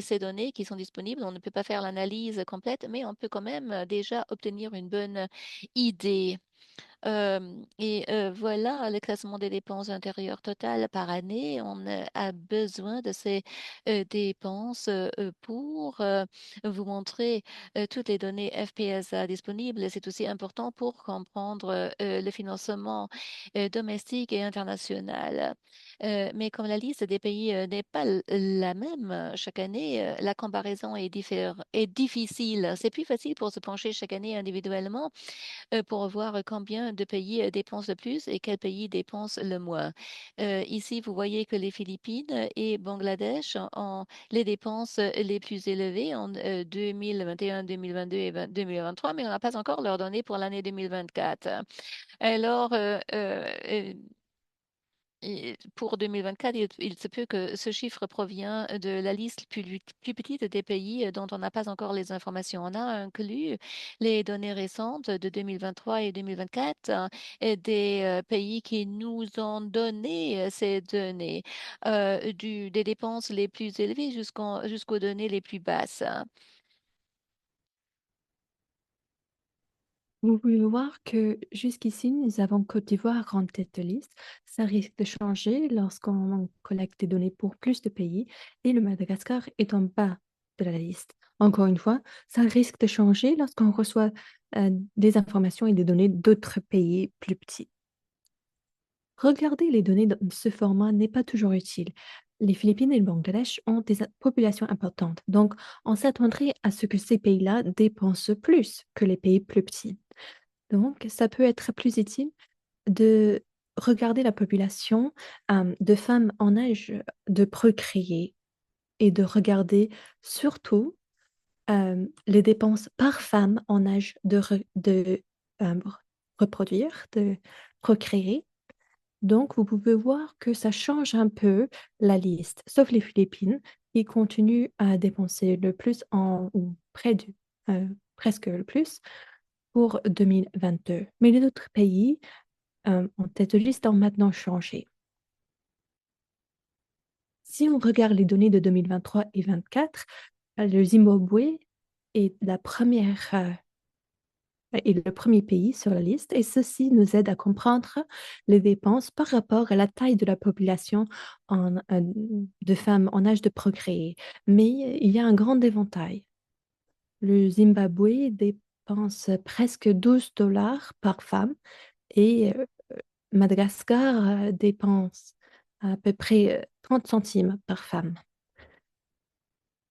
ces données qui sont disponibles, on ne peut pas faire l'analyse complète, mais on peut quand même déjà obtenir une bonne idée. Voilà le classement des dépenses intérieures totales par année. On a besoin de ces dépenses pour vous montrer toutes les données FPSA disponibles. C'est aussi important pour comprendre le financement domestique et international. Mais comme la liste des pays n'est pas la même chaque année, la comparaison est difficile. C'est plus facile pour se pencher chaque année individuellement pour voir combien de pays dépensent le plus et quel pays dépense le moins. Ici, vous voyez que les Philippines et Bangladesh ont les dépenses les plus élevées en 2021, 2022 et 2023, mais on n'a pas encore leurs données pour l'année 2024. Alors, pour 2024, il se peut que ce chiffre provient de la liste plus petite des pays dont on n'a pas encore les informations. On a inclus les données récentes de 2023 et 2024 et des pays qui nous ont donné ces données, des dépenses les plus élevées jusqu'aux données les plus basses. Vous pouvez voir que jusqu'ici, nous avons Côte d'Ivoire en tête de liste. Ça risque de changer lorsqu'on collecte des données pour plus de pays et le Madagascar est en bas de la liste. Encore une fois, ça risque de changer lorsqu'on reçoit des informations et des données d'autres pays plus petits. Regarder les données dans ce format n'est pas toujours utile. Les Philippines et le Bangladesh ont des populations importantes, donc on s'attendrait à ce que ces pays-là dépensent plus que les pays plus petits. Donc, ça peut être plus utile de regarder la population de femmes en âge de procréer et de regarder surtout les dépenses par femme en âge euh, reproduire, de procréer. Donc, vous pouvez voir que ça change un peu la liste, sauf les Philippines qui continuent à dépenser le plus ou euh, presque le plus pour 2022. Mais les autres pays en tête de liste ont maintenant changé. Si on regarde les données de 2023 et 2024, le Zimbabwe est est le premier pays sur la liste et ceci nous aide à comprendre les dépenses par rapport à la taille de la population de femmes en âge de procréer. Mais il y a un grand éventail. Le Zimbabwe dépense presque 12 dollars par femme et Madagascar dépense à peu près 30 centimes par femme.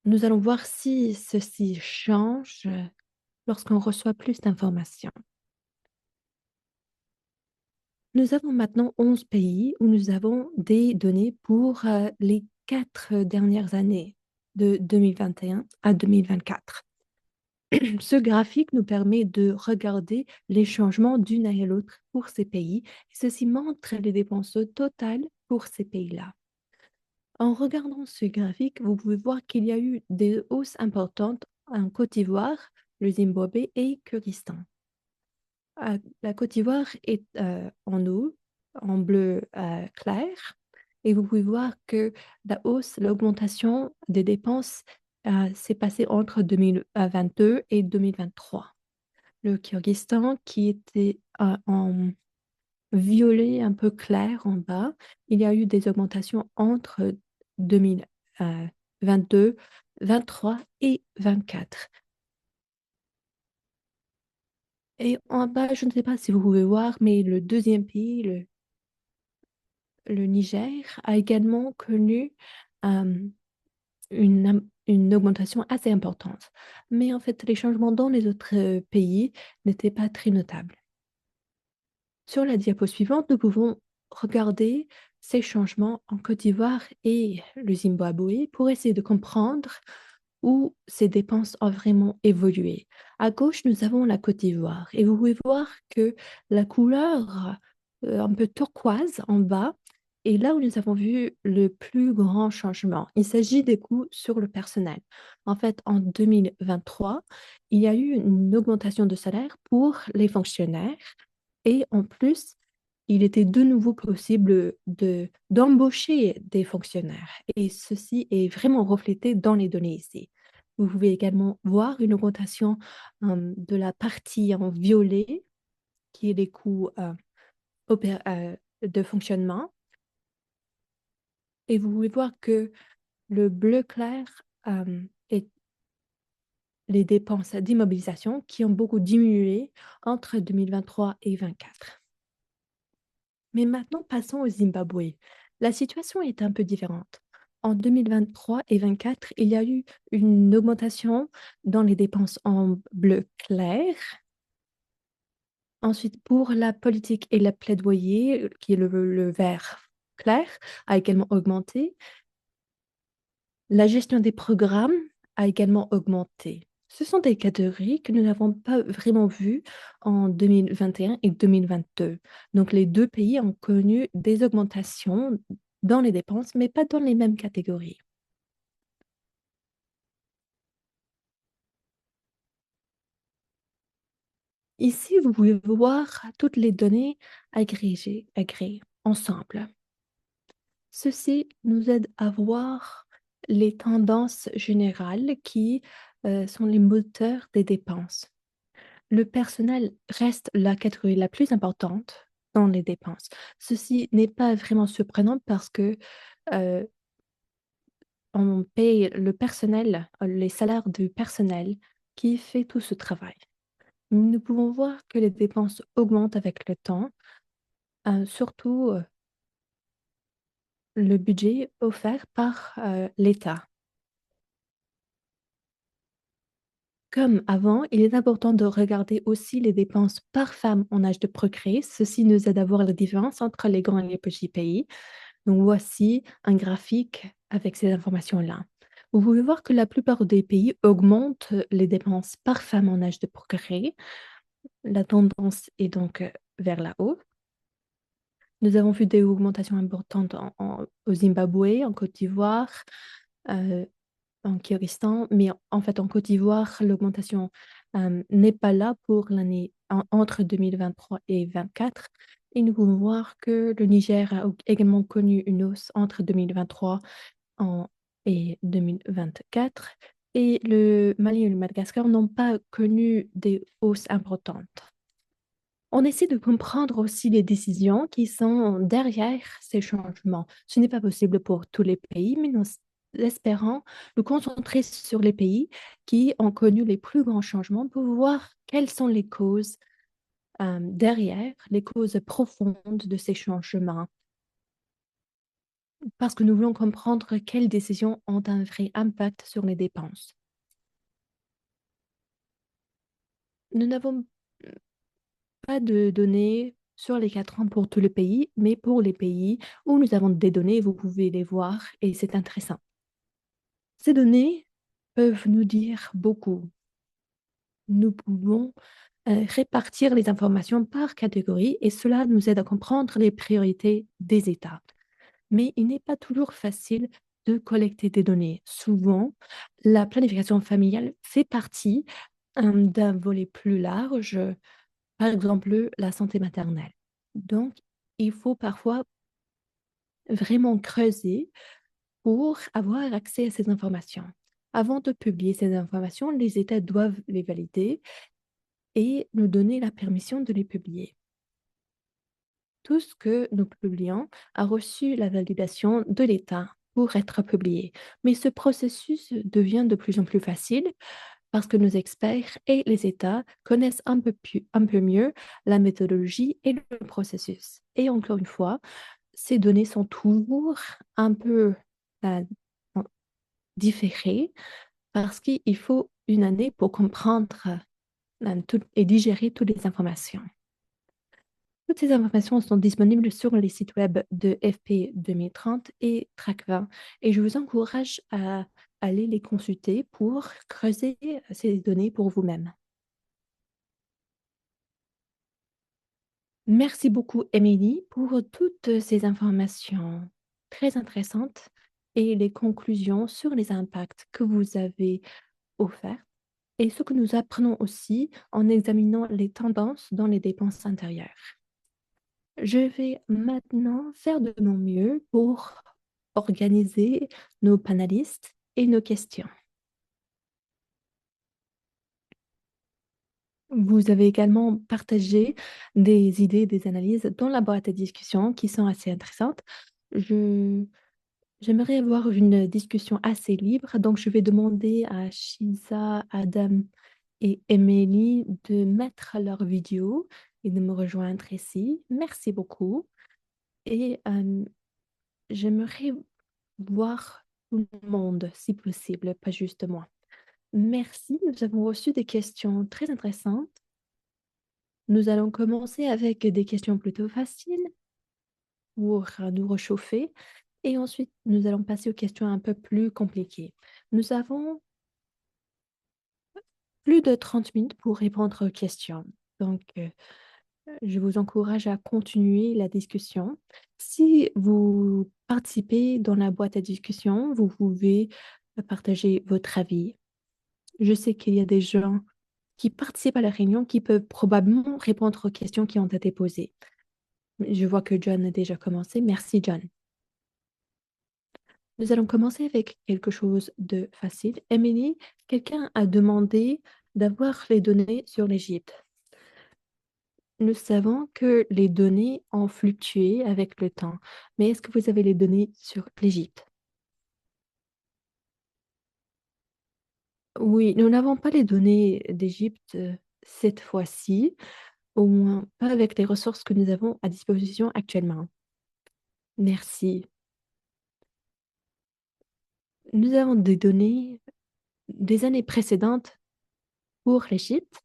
Nous allons voir si ceci change lorsqu'on reçoit plus d'informations. Nous avons maintenant 11 pays où nous avons des données pour les 4 dernières années, de 2021 à 2024. Ce graphique nous permet de regarder les changements d'une année à l'autre pour ces pays. Ceci montre les dépenses totales pour ces pays-là. En regardant ce graphique, vous pouvez voir qu'il y a eu des hausses importantes en Côte d'Ivoire, le Zimbabwe et Kyrgyzstan. La Côte d'Ivoire est en haut, en bleu clair, et vous pouvez voir que l'augmentation des dépenses s'est passée entre 2022 et 2023. Le Kyrgyzstan, qui était en violet un peu clair en bas, il y a eu des augmentations entre 2022, 23 et 24. Et en bas, je ne sais pas si vous pouvez voir, mais le deuxième pays, le Niger, a également connu euh, une augmentation assez importante. Mais en fait, les changements dans les autres pays n'étaient pas très notables. Sur la diapo suivante, nous pouvons regarder ces changements en Côte d'Ivoire et le Zimbabwe pour essayer de comprendre où ces dépenses ont vraiment évolué. À gauche, nous avons la Côte d'Ivoire et vous pouvez voir que la couleur un peu turquoise en bas est là où nous avons vu le plus grand changement. Il s'agit des coûts sur le personnel. En fait, en 2023, il y a eu une augmentation de salaire pour les fonctionnaires et en plus, il était de nouveau possible d'embaucher des fonctionnaires. Et ceci est vraiment reflété dans les données ici. Vous pouvez également voir une augmentation de la partie en violet, qui est les coûts de fonctionnement. Et vous pouvez voir que le bleu clair est les dépenses d'immobilisation qui ont beaucoup diminué entre 2023 et 2024. Mais maintenant, passons au Zimbabwe. La situation est un peu différente. En 2023 et 2024, il y a eu une augmentation dans les dépenses en bleu clair. Ensuite, pour la politique et le plaidoyer, qui est le vert clair, a également augmenté. La gestion des programmes a également augmenté. Ce sont des catégories que nous n'avons pas vraiment vues en 2021 et 2022. Donc, les deux pays ont connu des augmentations dans les dépenses, mais pas dans les mêmes catégories. Ici, vous pouvez voir toutes les données agrégées ensemble. Ceci nous aide à voir les tendances générales qui sont les moteurs des dépenses. Le personnel reste la catégorie la plus importante dans les dépenses. Ceci n'est pas vraiment surprenant parce que euh, on paye le personnel, les salaires du personnel qui fait tout ce travail. Nous pouvons voir que les dépenses augmentent avec le temps, surtout le budget offert par l'État. Comme avant, il est important de regarder aussi les dépenses par femme en âge de procréer. Ceci nous aide à voir la différence entre les grands et les petits pays. Donc voici un graphique avec ces informations-là. Vous pouvez voir que la plupart des pays augmentent les dépenses par femme en âge de procréer. La tendance est donc vers la haut. Nous avons vu des augmentations importantes au Zimbabwe, en Côte d'Ivoire, euh, en Kyrgyzstan, mais en fait en Côte d'Ivoire, l'augmentation n'est pas là pour l'année entre 2023 et 2024. Et nous pouvons voir que le Niger a également connu une hausse entre 2023 et 2024. Et le Mali et le Madagascar n'ont pas connu des hausses importantes. On essaie de comprendre aussi les décisions qui sont derrière ces changements. Ce n'est pas possible pour tous les pays, mais nous espérons nous concentrer sur les pays qui ont connu les plus grands changements pour voir quelles sont les causes derrière, les causes profondes de ces changements, parce que nous voulons comprendre quelles décisions ont un vrai impact sur les dépenses. Nous n'avons pas de données sur les 4 ans pour tout le pays, mais pour les pays où nous avons des données, vous pouvez les voir et c'est intéressant. Ces données peuvent nous dire beaucoup. Nous pouvons répartir les informations par catégorie et cela nous aide à comprendre les priorités des États. Mais il n'est pas toujours facile de collecter des données. Souvent, la planification familiale fait partie d'un volet plus large, par exemple la santé maternelle. Donc, il faut parfois vraiment creuser pour avoir accès à ces informations. Avant de publier ces informations, les États doivent les valider et nous donner la permission de les publier. Tout ce que nous publions a reçu la validation de l'État pour être publié. Mais ce processus devient de plus en plus facile parce que nos experts et les États connaissent un peu mieux la méthodologie et le processus. Et encore une fois, ces données sont toujours un peu euh, différées parce qu'il faut une année pour comprendre et digérer toutes les informations. Toutes ces informations sont disponibles sur les sites web de FP 2030 et Track20 et je vous encourage à aller les consulter pour creuser ces données pour vous-même. Merci beaucoup, Émilie, pour toutes ces informations très intéressantes et les conclusions sur les impacts que vous avez offerts et ce que nous apprenons aussi en examinant les tendances dans les dépenses intérieures. Je vais maintenant faire de mon mieux pour organiser nos panélistes et nos questions. Vous avez également partagé des idées, des analyses dans la boîte à discussion qui sont assez intéressantes. Je, J'aimerais avoir une discussion assez libre, donc je vais demander à Shiza, Adam et Emily de mettre leur vidéo et de me rejoindre ici. Merci beaucoup. Et j'aimerais voir tout le monde, si possible, pas juste moi. Merci, nous avons reçu des questions très intéressantes. Nous allons commencer avec des questions plutôt faciles pour nous réchauffer et ensuite nous allons passer aux questions un peu plus compliquées. Nous avons plus de 30 minutes pour répondre aux questions. Donc, je vous encourage à continuer la discussion. Si vous participez dans la boîte à discussion, vous pouvez partager votre avis. Je sais qu'il y a des gens qui participent à la réunion qui peuvent probablement répondre aux questions qui ont été posées. Je vois que John a déjà commencé. Merci, John. Nous allons commencer avec quelque chose de facile. Emily, quelqu'un a demandé d'avoir les données sur l'Égypte. Nous savons que les données ont fluctué avec le temps, mais est-ce que vous avez les données sur l'Égypte? Oui, nous n'avons pas les données d'Égypte cette fois-ci, au moins pas avec les ressources que nous avons à disposition actuellement. Merci. Nous avons des données des années précédentes pour l'Égypte,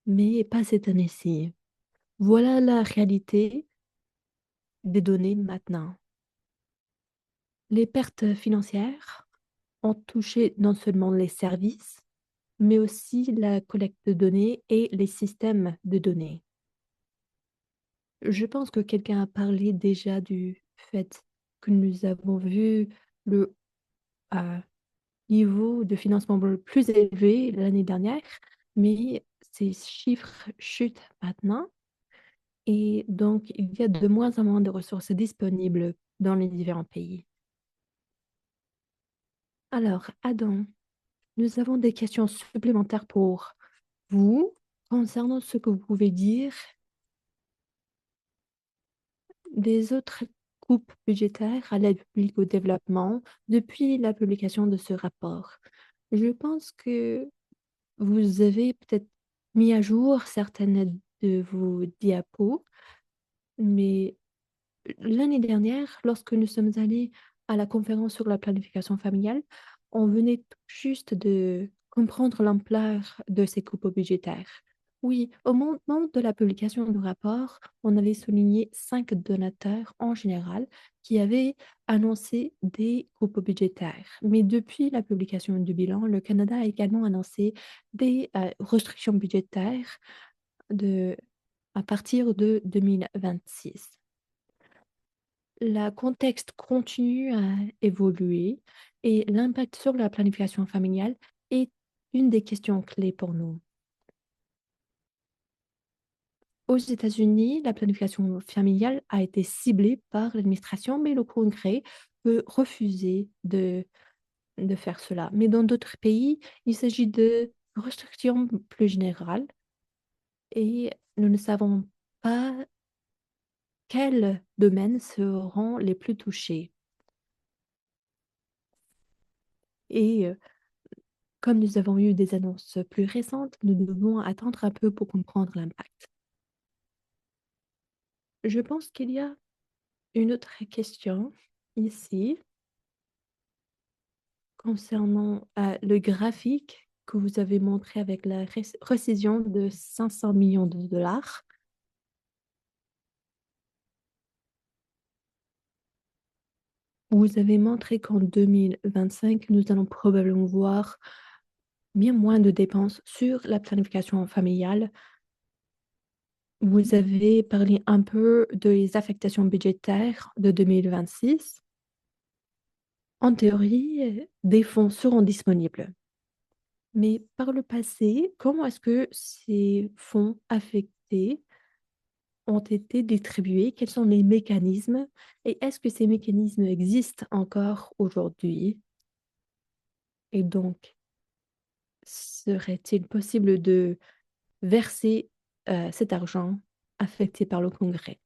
mais pas cette année-ci. Voilà la réalité des données maintenant. Les pertes financières ont touché non seulement les services, mais aussi la collecte de données et les systèmes de données. Je pense que quelqu'un a parlé déjà du fait que nous avons vu le euh, niveau de financement le plus élevé l'année dernière, mais ces chiffres chutent maintenant et donc il y a de moins en moins de ressources disponibles dans les différents pays. Alors, Adam, nous avons des questions supplémentaires pour vous concernant ce que vous pouvez dire des autres coupes budgétaires à l'aide publique au développement depuis la publication de ce rapport. Je pense que vous avez peut-être mis à jour certaines de vos diapos, mais l'année dernière, lorsque nous sommes allés à la conférence sur la planification familiale, on venait tout juste de comprendre l'ampleur de ces coupes budgétaires. Oui, au moment de la publication du rapport, on avait souligné 5 donateurs en général qui avaient annoncé des coupes budgétaires. Mais depuis la publication du bilan, le Canada a également annoncé des restrictions budgétaires de, à partir de 2026. Le contexte continue à évoluer et l'impact sur la planification familiale est une des questions clés pour nous. Aux États-Unis, la planification familiale a été ciblée par l'administration, mais le Congrès peut refuser de faire cela. Mais dans d'autres pays, il s'agit de restrictions plus générales et nous ne savons pas quels domaines seront les plus touchés. Et comme nous avons eu des annonces plus récentes, nous devons attendre un peu pour comprendre l'impact. Je pense qu'il y a une autre question ici concernant le graphique que vous avez montré avec la récision de 500 millions de dollars. Vous avez montré qu'en 2025, nous allons probablement voir bien moins de dépenses sur la planification familiale. Vous avez parlé un peu des affectations budgétaires de 2026. En théorie, des fonds seront disponibles. Mais par le passé, comment est-ce que ces fonds affectés ont été distribués? Quels sont les mécanismes? Et est-ce que ces mécanismes existent encore aujourd'hui? Et donc, serait-il possible de verser cet argent affecté par le Congrès?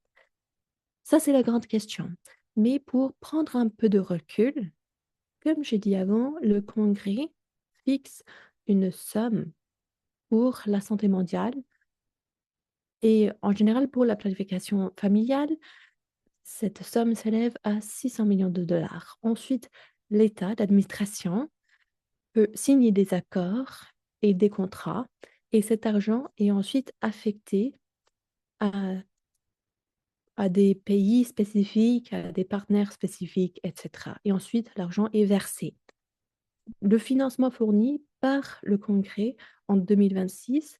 Ça, c'est la grande question. Mais pour prendre un peu de recul, comme j'ai dit avant, le Congrès fixe une somme pour la santé mondiale et en général pour la planification familiale, cette somme s'élève à 600 millions de dollars. Ensuite, l'État, l'administration, peut signer des accords et des contrats et cet argent est ensuite affecté à, à des pays spécifiques, à des partenaires spécifiques, etc. Et ensuite, l'argent est versé. Le financement fourni par le Congrès en 2026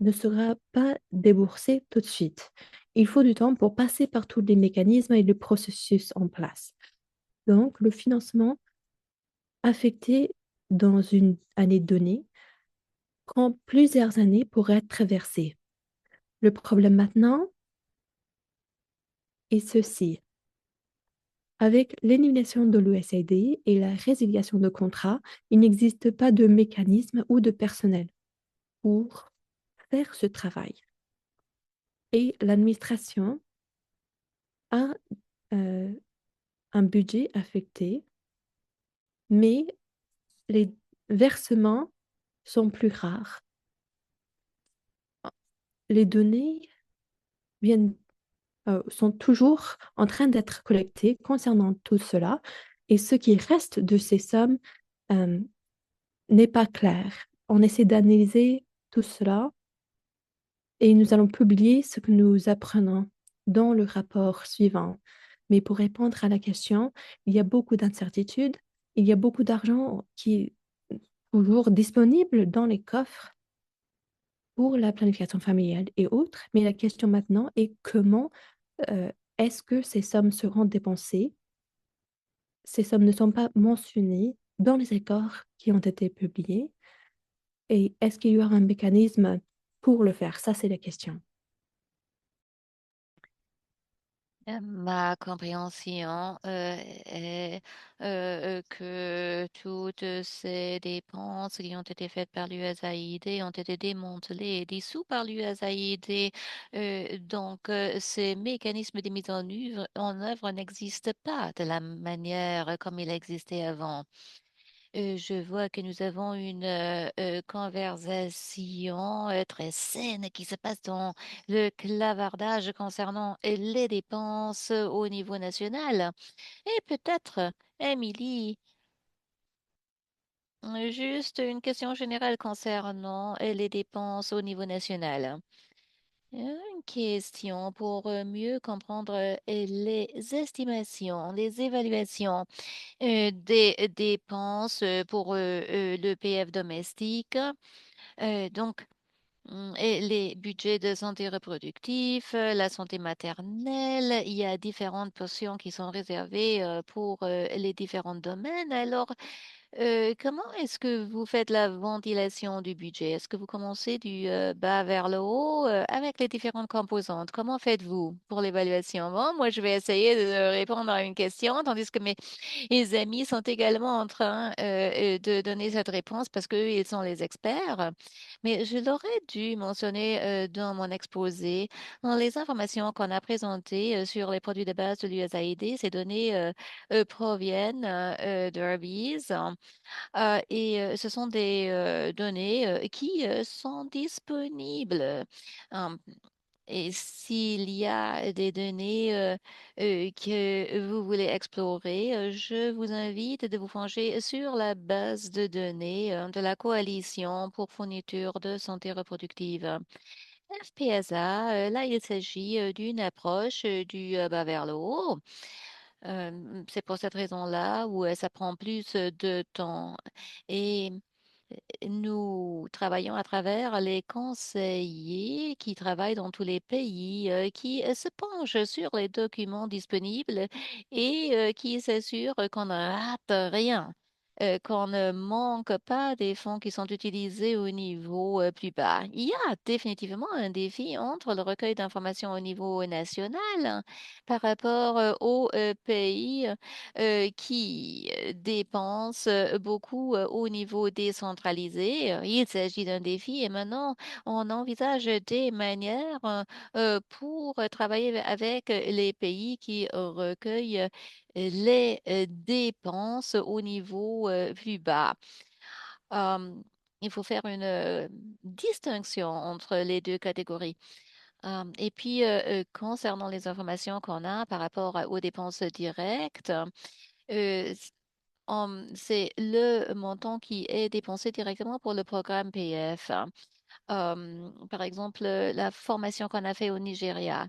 ne sera pas déboursé tout de suite. Il faut du temps pour passer par tous les mécanismes et les processus en place. Donc, le financement affecté dans une année donnée prend plusieurs années pour être versé. Le problème maintenant est ceci. Avec l'élimination de l'USAID et la résiliation de contrats, il n'existe pas de mécanisme ou de personnel pour faire ce travail. Et l'administration a un budget affecté, mais les, versements sont plus rares. Les données viennent, sont toujours en train d'être collectées concernant tout cela et ce qui reste de ces sommes euh, n'est pas clair. On essaie d'analyser tout cela et nous allons publier ce que nous apprenons dans le rapport suivant. Mais pour répondre à la question, il y a beaucoup d'incertitudes, il y a beaucoup d'argent qui est toujours disponible dans les coffres pour la planification familiale et autres. Mais la question maintenant est comment est-ce que ces sommes seront dépensées? Ces sommes ne sont pas mentionnées dans les accords qui ont été publiés. Et est-ce qu'il y aura un mécanisme pour le faire? Ça, c'est la question. Ma compréhension est que toutes ces dépenses qui ont été faites par l'USAID ont été démantelées et dissous par l'USAID. Donc, ces mécanismes de mise en œuvre n'existent pas de la manière comme il existait avant. Je vois que nous avons une conversation très saine qui se passe dans le clavardage concernant les dépenses au niveau national. Et peut-être, Émilie, juste une question générale concernant les dépenses au niveau national. Une question pour mieux comprendre les estimations, les évaluations des dépenses pour le PF domestique. Donc, et les budgets de santé reproductive, la santé maternelle, il y a différentes portions qui sont réservées pour les différents domaines. Alors, comment est-ce que vous faites la ventilation du budget? Est-ce que vous commencez du bas vers le haut avec les différentes composantes? Comment faites-vous pour l'évaluation? Bon, moi, je vais essayer de répondre à une question, tandis que mes amis sont également en train de donner cette réponse parce qu'eux, ils sont les experts. Mais je l'aurais dû mentionner dans mon exposé. Dans les informations qu'on a présentées sur les produits de base de l'USAID, ces données proviennent d'Arby's. Et ce sont des données qui sont disponibles. Hum, et s'il y a des données que vous voulez explorer, je vous invite de vous pencher sur la base de données de la Coalition pour fourniture de santé reproductive. FPSA, là, il s'agit d'une approche du bas vers le haut. C'est pour cette raison-là où ça prend plus de temps. Et nous travaillons à travers les conseillers qui travaillent dans tous les pays, qui se penchent sur les documents disponibles et qui s'assurent qu'on ne rate rien. Qu'on ne manque pas des fonds qui sont utilisés au niveau plus bas. Il y a définitivement un défi entre le recueil d'informations au niveau national par rapport aux pays qui dépensent beaucoup au niveau décentralisé. Il s'agit d'un défi et maintenant on envisage des manières pour travailler avec les pays qui recueillent les dépenses au niveau plus bas. Hum, il faut faire une distinction entre les deux catégories. Et puis, concernant les informations qu'on a par rapport aux dépenses directes, c- c'est le montant qui est dépensé directement pour le programme PF. Par exemple, la formation qu'on a fait au Nigeria.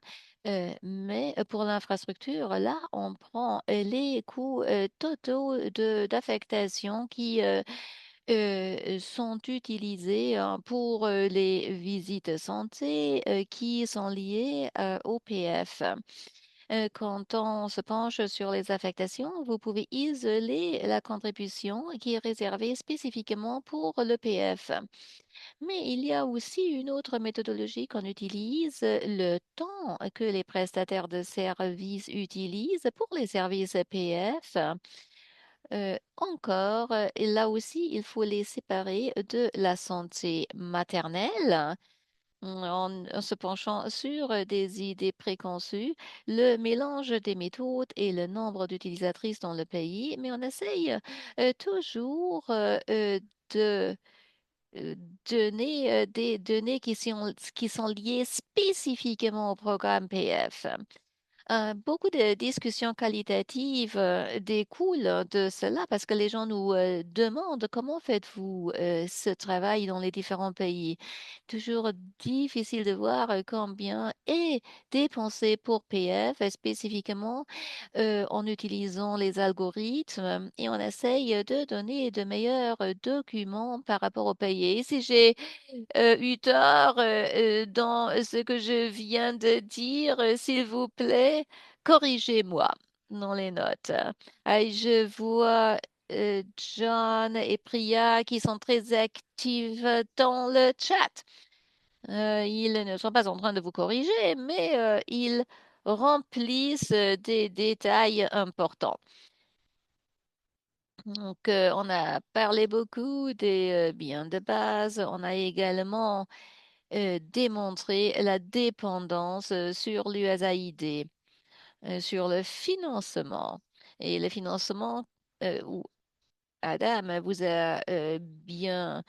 Mais pour l'infrastructure, là, on prend les coûts totaux d'affectation qui sont utilisés pour les visites santé qui sont liées au PF. Quand on se penche sur les affectations, vous pouvez isoler la contribution qui est réservée spécifiquement pour le PF. Mais il y a aussi une autre méthodologie qu'on utilise, le temps que les prestataires de services utilisent pour les services PF. Encore, et là aussi, il faut les séparer de la santé maternelle. En se penchant sur des idées préconçues, le mélange des méthodes et le nombre d'utilisatrices dans le pays, mais on essaye toujours de euh, donner des données qui sont liées spécifiquement au programme PF. Beaucoup de discussions qualitatives découlent de cela parce que les gens nous demandent comment faites-vous ce travail dans les différents pays. Toujours difficile de voir combien est dépensé pour PF spécifiquement en utilisant les algorithmes et on essaye de donner de meilleurs documents par rapport au pays. Et si j'ai eu tort dans ce que je viens de dire, s'il vous plaît, corrigez-moi dans les notes. Je vois John et Priya qui sont très actifs dans le chat. Ils ne sont pas en train de vous corriger, mais ils remplissent des détails importants. Donc, on a parlé beaucoup des biens de base. On a également démontré la dépendance sur l'USAID, sur le financement. Et le financement, où Adam vous a bien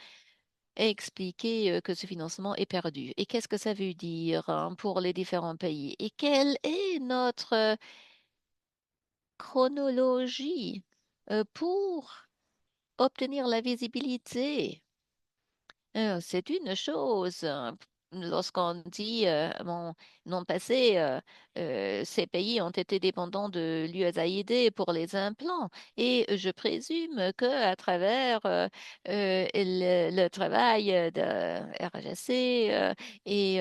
expliqué que ce financement est perdu. Et qu'est-ce que ça veut dire hein, pour les différents pays? Et quelle est notre chronologie pour obtenir la visibilité? C'est une chose. Lorsqu'on dit, bon, non passé, ces pays ont été dépendants de l'USAID pour les implants. Et je présume que à travers le travail de RHC et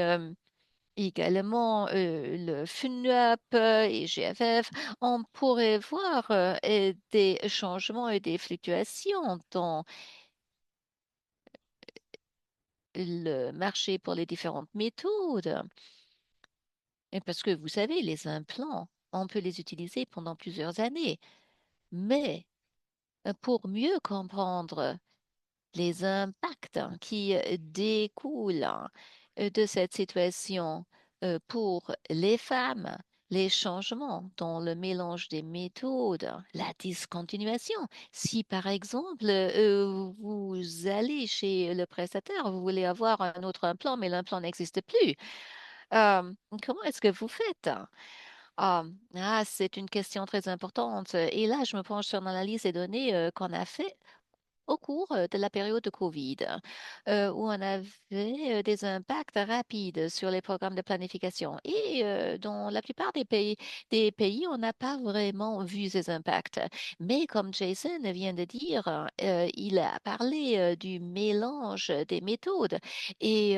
également le FNUAP et GFF, on pourrait voir des changements et des fluctuations dans le marché pour les différentes méthodes. Et parce que vous savez, les implants, on peut les utiliser pendant plusieurs années. Mais pour mieux comprendre les impacts qui découlent de cette situation pour les femmes, les changements dans le mélange des méthodes, la discontinuation. Si par exemple vous allez chez le prestataire, vous voulez avoir un autre implant, mais l'implant n'existe plus, comment est-ce que vous faites? Ah, c'est une question très importante. Et là, je me penche sur l'analyse des données qu'on a fait au cours de la période de Covid, où on avait des impacts rapides sur les programmes de planification. Et dans la plupart des pays, on n'a pas vraiment vu ces impacts. Mais comme Jason vient de dire, il a parlé du mélange des méthodes et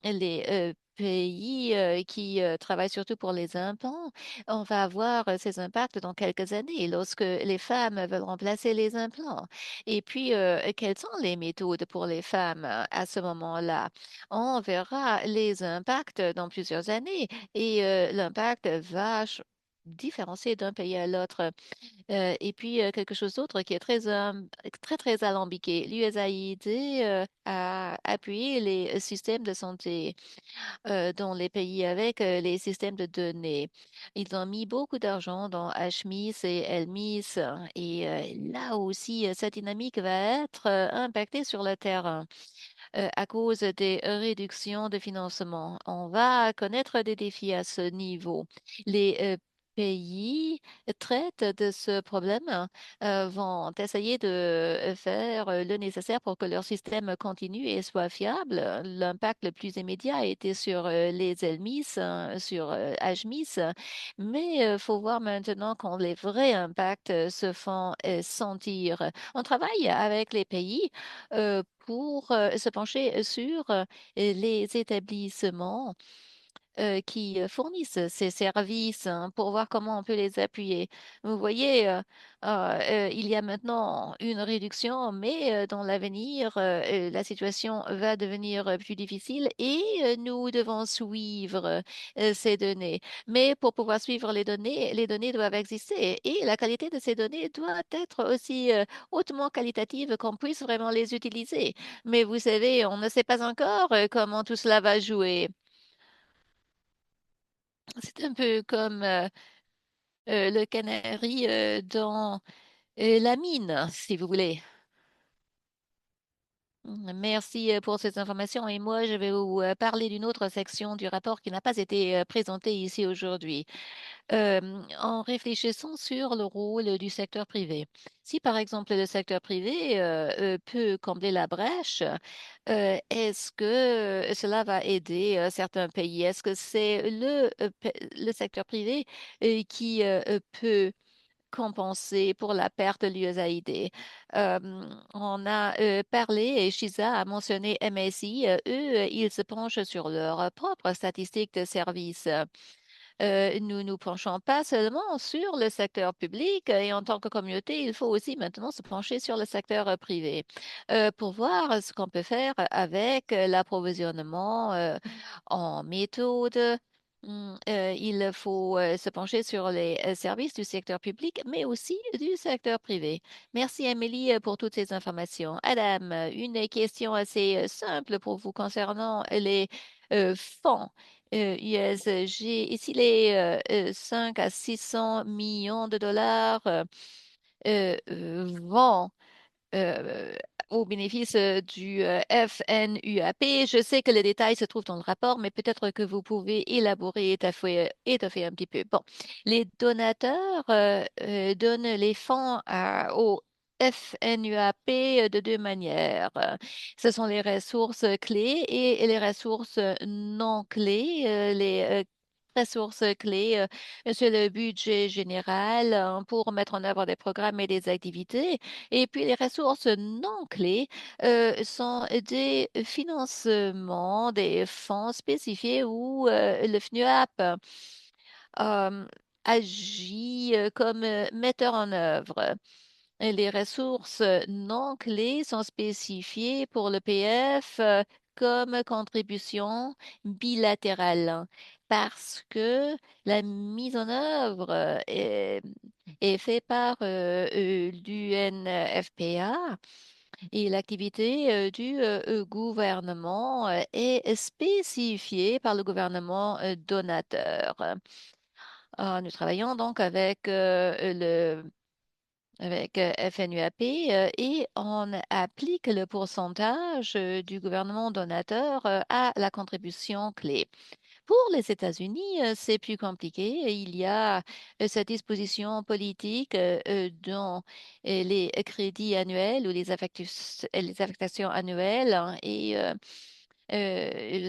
les pays qui travaillent surtout pour les implants, on va avoir ces impacts dans quelques années lorsque les femmes veulent remplacer les implants. Et puis, quelles sont les méthodes pour les femmes à ce moment-là? On verra les impacts dans plusieurs années et l'impact va différencier d'un pays à l'autre. Et puis, quelque chose d'autre qui est très alambiqué. L'USAID a appuyé les systèmes de santé dans les pays avec les systèmes de données. Ils ont mis beaucoup d'argent dans HMIS et LMIS et là aussi, cette dynamique va être impactée sur le terrain à cause des réductions de financement. On va connaître des défis à ce niveau. Les pays traitent de ce problème, vont essayer de faire le nécessaire pour que leur système continue et soit fiable. L'impact le plus immédiat a été sur les ELMIS, hein, sur HMIS, mais il faut voir maintenant quand les vrais impacts se font sentir. On travaille avec les pays pour se pencher sur les établissements qui fournissent ces services hein, pour voir comment on peut les appuyer. Vous voyez, il y a maintenant une réduction, mais dans l'avenir, la situation va devenir plus difficile et nous devons suivre ces données. Mais pour pouvoir suivre les données doivent exister et la qualité de ces données doit être aussi hautement qualitative qu'on puisse vraiment les utiliser. Mais vous savez, on ne sait pas encore comment tout cela va jouer. C'est un peu comme le canari, dans la mine, si vous voulez. Merci pour ces informations. Et moi, je vais vous parler d'une autre section du rapport qui n'a pas été présentée ici aujourd'hui. En réfléchissant sur le rôle du secteur privé. Si par exemple le secteur privé peut combler la brèche, est-ce que cela va aider certains pays? Est-ce que c'est le secteur privé qui peut compenser pour la perte de l'USAID? Euh, on a parlé, et Shiza a mentionné MSI, eux, ils se penchent sur leurs propres statistiques de services. Nous nous penchons pas seulement sur le secteur public et en tant que communauté, il faut aussi maintenant se pencher sur le secteur privé pour voir ce qu'on peut faire avec l'approvisionnement en méthode. Il faut se pencher sur les services du secteur public, mais aussi du secteur privé. Merci, Amélie, pour toutes ces informations. Adam, une question assez simple pour vous concernant les fonds. Yes, j'ai ici les 5 à 600 millions de dollars vont euh, au bénéfice du FNUAP. Je sais que les détails se trouvent dans le rapport, mais peut-être que vous pouvez élaborer et étoffer un petit peu. Bon, les donateurs donnent les fonds au FNUAP de deux manières. Ce sont les ressources clés et les ressources non clés. Les ressources clés, c'est le budget général pour mettre en œuvre des programmes et des activités. Et puis les ressources non clés sont des financements, des fonds spécifiés où le FNUAP euh, agit comme metteur en œuvre. Et les ressources non clés sont spécifiées pour le PF comme contribution bilatérale parce que la mise en œuvre est faite par l'UNFPA et l'activité du gouvernement est spécifiée par le gouvernement donateur. Nous travaillons donc avec FNUAP et on applique le pourcentage du gouvernement donateur à la contribution clé. Pour les États-Unis, c'est plus compliqué. Il y a cette disposition politique dont les crédits annuels ou les affectations annuelles hein, et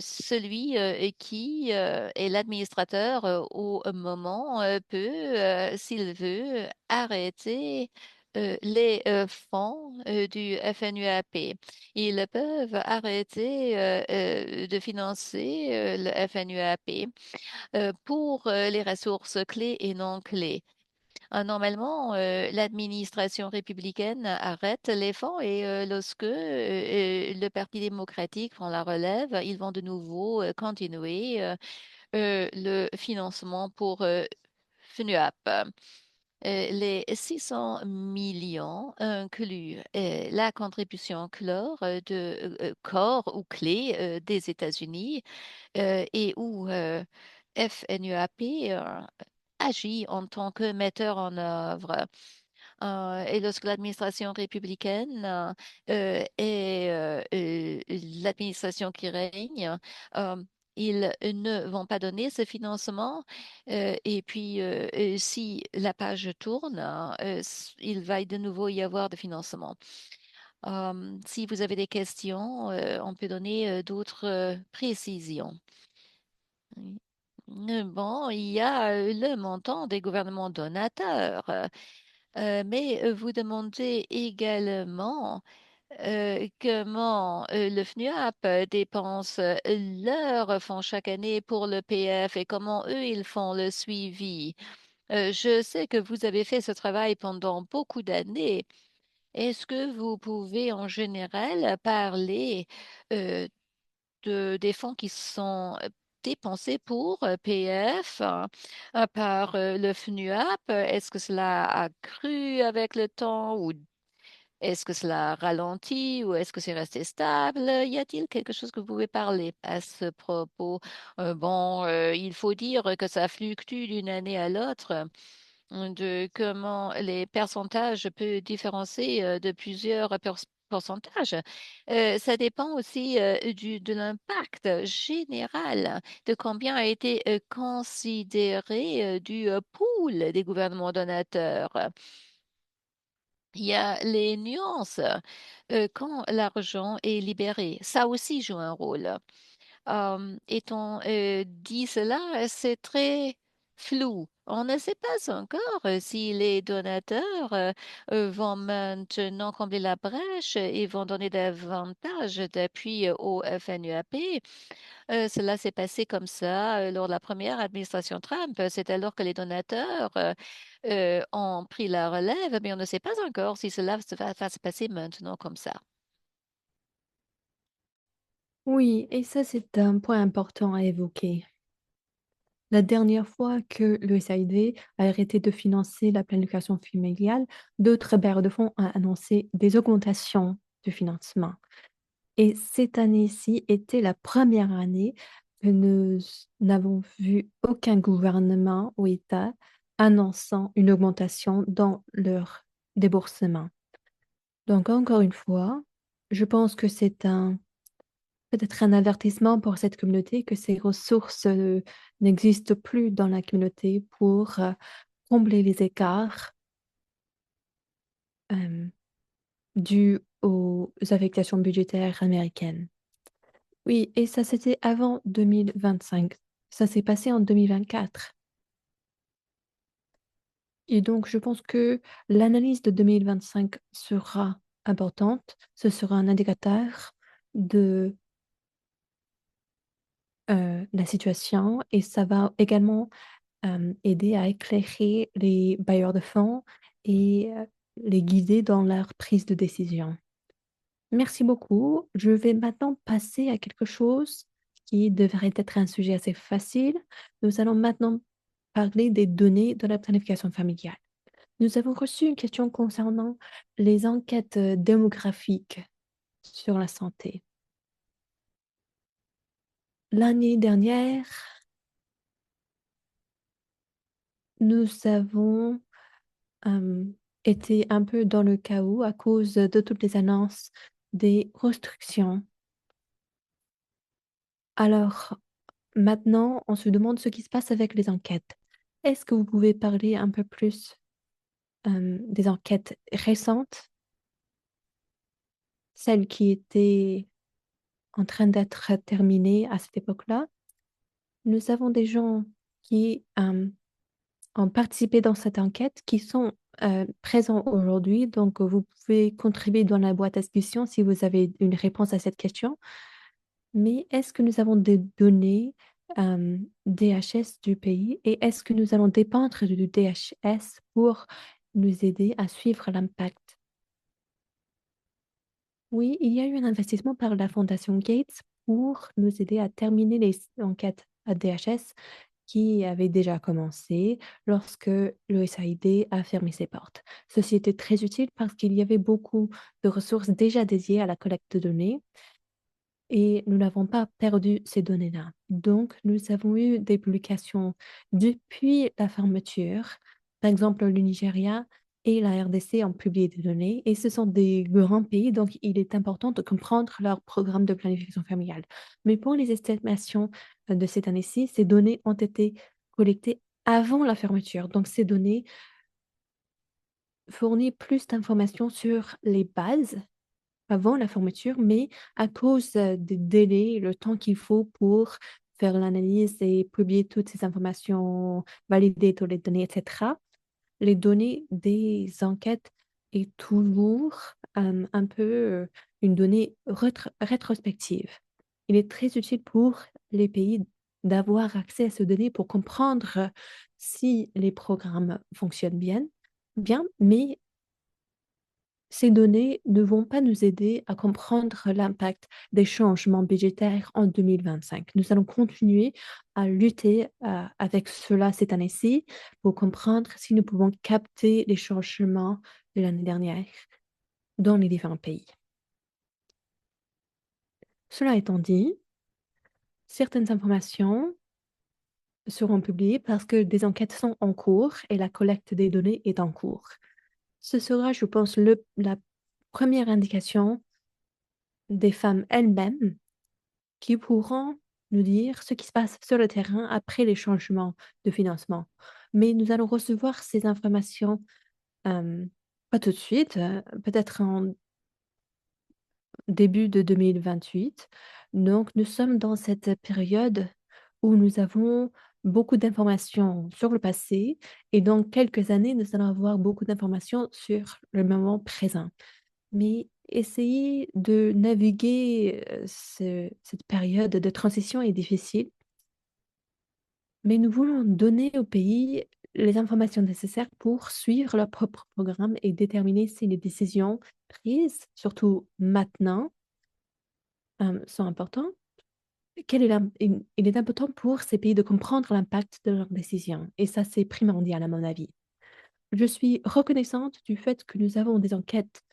celui qui est l'administrateur au moment peut, s'il veut, arrêter les fonds du FNUAP. Ils peuvent arrêter de financer le FNUAP pour les ressources clés et non clés. Normalement, l'administration républicaine arrête les fonds et lorsque le Parti démocratique prend la relève, ils vont de nouveau continuer le financement pour FNUAP. Les 600 millions incluent la contribution corps ou clé des États-Unis et où FNUAP agit en tant que metteur en œuvre. Et lorsque l'administration républicaine est l'administration qui règne, euh, ils ne vont pas donner ce financement. Et puis, si la page tourne, il va de nouveau y avoir de financement. Si vous avez des questions, on peut donner d'autres précisions. Oui. Bon, il y a le montant des gouvernements donateurs, mais vous demandez également comment le FNUAP dépense leurs fonds chaque année pour le PF et comment eux, ils font le suivi. Je sais que vous avez fait ce travail pendant beaucoup d'années. Est-ce que vous pouvez en général parler euh, des fonds qui sont dépensés pour PF par le FNUAP? Est-ce que cela a cru avec le temps ou est-ce que cela ralentit ou est-ce que c'est resté stable? Y a-t-il quelque chose que vous pouvez parler à ce propos? Bon, il faut dire que ça fluctue d'une année à l'autre, de comment les pourcentages peuvent différencier de plusieurs pourcentage. Ça dépend aussi de l'impact général, de combien a été considéré du pool des gouvernements donateurs. Il y a les nuances quand l'argent est libéré. Ça aussi joue un rôle. Étant dit cela, c'est très flou. On ne sait pas encore si les donateurs vont maintenant combler la brèche et vont donner davantage d'appui au FNUAP. Cela s'est passé comme ça lors de la première administration Trump. C'est alors que les donateurs ont pris la relève, mais on ne sait pas encore si cela va se passer maintenant comme ça. Oui, et ça, c'est un point important à évoquer. La dernière fois que l'USAID a arrêté de financer la planification familiale, d'autres bailleurs de fonds ont annoncé des augmentations de financement. Et cette année-ci était la première année que nous n'avons vu aucun gouvernement ou État annonçant une augmentation dans leur déboursement. Donc, encore une fois, je pense que c'est peut-être un avertissement pour cette communauté que ces ressources n'existent plus dans la communauté pour combler les écarts euh, dus aux affectations budgétaires américaines. Oui, et ça, c'était avant 2025. Ça s'est passé en 2024. Et donc, je pense que l'analyse de 2025 sera importante. Ce sera un indicateur de la situation et ça va également aider à éclairer les bailleurs de fonds et les guider dans leur prise de décision. Merci beaucoup. Je vais maintenant passer à quelque chose qui devrait être un sujet assez facile. Nous allons maintenant parler des données de la planification familiale. Nous avons reçu une question concernant les enquêtes démographiques sur la santé. L'année dernière, nous avons euh, été un peu dans le chaos à cause de toutes les annonces des restrictions. Alors, maintenant, on se demande ce qui se passe avec les enquêtes. Est-ce que vous pouvez parler un peu plus des enquêtes récentes, celles qui étaient en train d'être terminées à cette époque-là? Nous avons des gens qui ont participé dans cette enquête qui sont présents aujourd'hui, donc vous pouvez contribuer dans la boîte à discussion si vous avez une réponse à cette question. Mais est-ce que nous avons des données DHS du pays et est-ce que nous allons dépendre du DHS pour nous aider à suivre l'impact? Oui, il y a eu un investissement par la Fondation Gates pour nous aider à terminer les enquêtes à DHS qui avait déjà commencé lorsque le l'USAID a fermé ses portes. Ceci était très utile parce qu'il y avait beaucoup de ressources déjà dédiées à la collecte de données et nous n'avons pas perdu ces données-là. Donc, nous avons eu des publications depuis la fermeture. Par exemple, le Nigeria et la RDC ont publié des données et ce sont des grands pays, donc il est important de comprendre leur programme de planification familiale. Mais pour les estimations de cette année-ci, ces données ont été collectées avant la fermeture. Donc, ces données fournissent plus d'informations sur les bases avant la fermeture, mais à cause des délais, le temps qu'il faut pour faire l'analyse et publier toutes ces informations, valider toutes les données, etc., les données des enquêtes est toujours un peu une donnée rétrospective. Il est très utile pour les pays d'avoir accès à ces données pour comprendre si les programmes fonctionnent bien, mais ces données ne vont pas nous aider à comprendre l'impact des changements budgétaires en 2025. Nous allons continuer à lutter avec cela cette année-ci pour comprendre si nous pouvons capter les changements de l'année dernière dans les différents pays. Cela étant dit, certaines informations seront publiées parce que des enquêtes sont en cours et la collecte des données est en cours. Ce sera, je pense, première indication des femmes elles-mêmes qui pourront nous dire ce qui se passe sur le terrain après les changements de financement. Mais nous allons recevoir ces informations euh, pas tout de suite, peut-être en début de 2028. Donc, nous sommes dans cette période où nous avons beaucoup d'informations sur le passé et dans quelques années, nous allons avoir beaucoup d'informations sur le moment présent. Mais essayer de naviguer cette période de transition est difficile, mais nous voulons donner au pays les informations nécessaires pour suivre leur propre programme et déterminer si les décisions prises, surtout maintenant, sont importantes. Il est important pour ces pays de comprendre l'impact de leurs décisions. Et ça, c'est primordial à mon avis. Je suis reconnaissante du fait que nous avons des enquêtes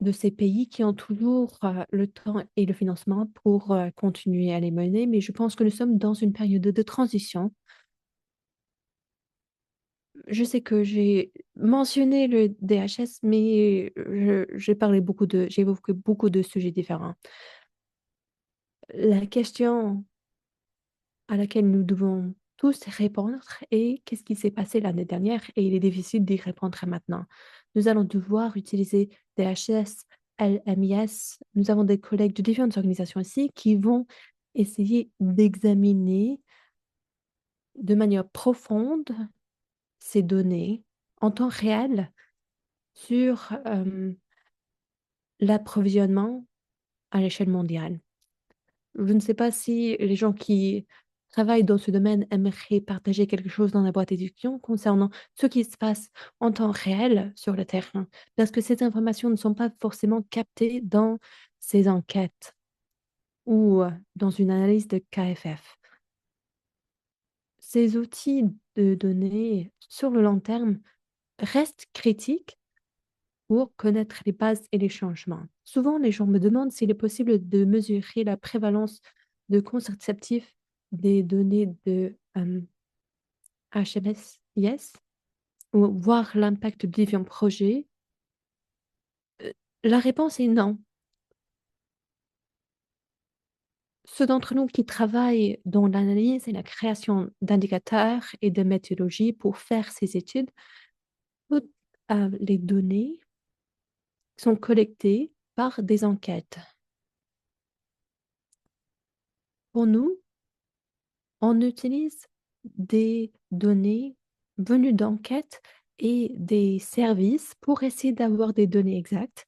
de ces pays qui ont toujours le temps et le financement pour continuer à les mener, mais je pense que nous sommes dans une période de transition. Je sais que j'ai mentionné le DHS, mais j'ai évoqué beaucoup de sujets différents. La question à laquelle nous devons tous répondre est qu'est-ce qui s'est passé l'année dernière et il est difficile d'y répondre maintenant. Nous allons devoir utiliser DHS, LMIS. Nous avons des collègues de différentes organisations ici qui vont essayer d'examiner de manière profonde ces données en temps réel sur l'approvisionnement à l'échelle mondiale. Je ne sais pas si les gens qui travaillent dans ce domaine aimeraient partager quelque chose dans la boîte d'édition concernant ce qui se passe en temps réel sur le terrain, parce que ces informations ne sont pas forcément captées dans ces enquêtes ou dans une analyse de KFF. Ces outils de données sur le long terme restent critiques pour connaître les bases et les changements. Souvent, les gens me demandent s'il est possible de mesurer la prévalence de contraceptifs des données de HMS, yes, ou voir l'impact de différents projets. Euh, La réponse est non. Ceux d'entre nous qui travaillent dans l'analyse et la création d'indicateurs et de méthodologies pour faire ces études, toutes les données sont collectées par des enquêtes. Pour nous, on utilise des données venues d'enquêtes et des services pour essayer d'avoir des données exactes,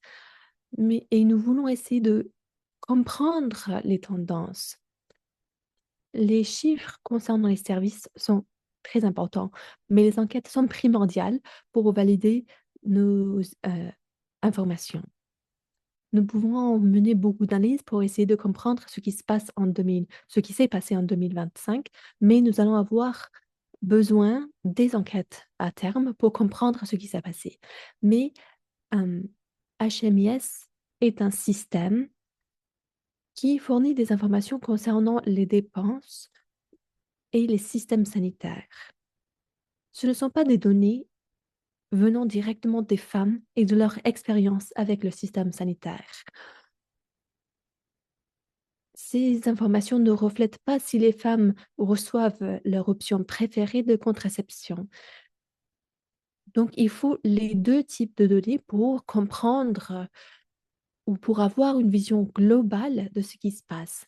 et nous voulons essayer de comprendre les tendances. Les chiffres concernant les services sont très importants, mais les enquêtes sont primordiales pour valider nos informations. Nous pouvons mener beaucoup d'analyses pour essayer de comprendre ce qui se passe ce qui s'est passé en 2025, mais nous allons avoir besoin des enquêtes à terme pour comprendre ce qui s'est passé. Mais HMIS est un système qui fournit des informations concernant les dépenses et les systèmes sanitaires. Ce ne sont pas des données venant directement des femmes et de leur expérience avec le système sanitaire. Ces informations ne reflètent pas si les femmes reçoivent leur option préférée de contraception. Donc, il faut les deux types de données pour comprendre ou pour avoir une vision globale de ce qui se passe.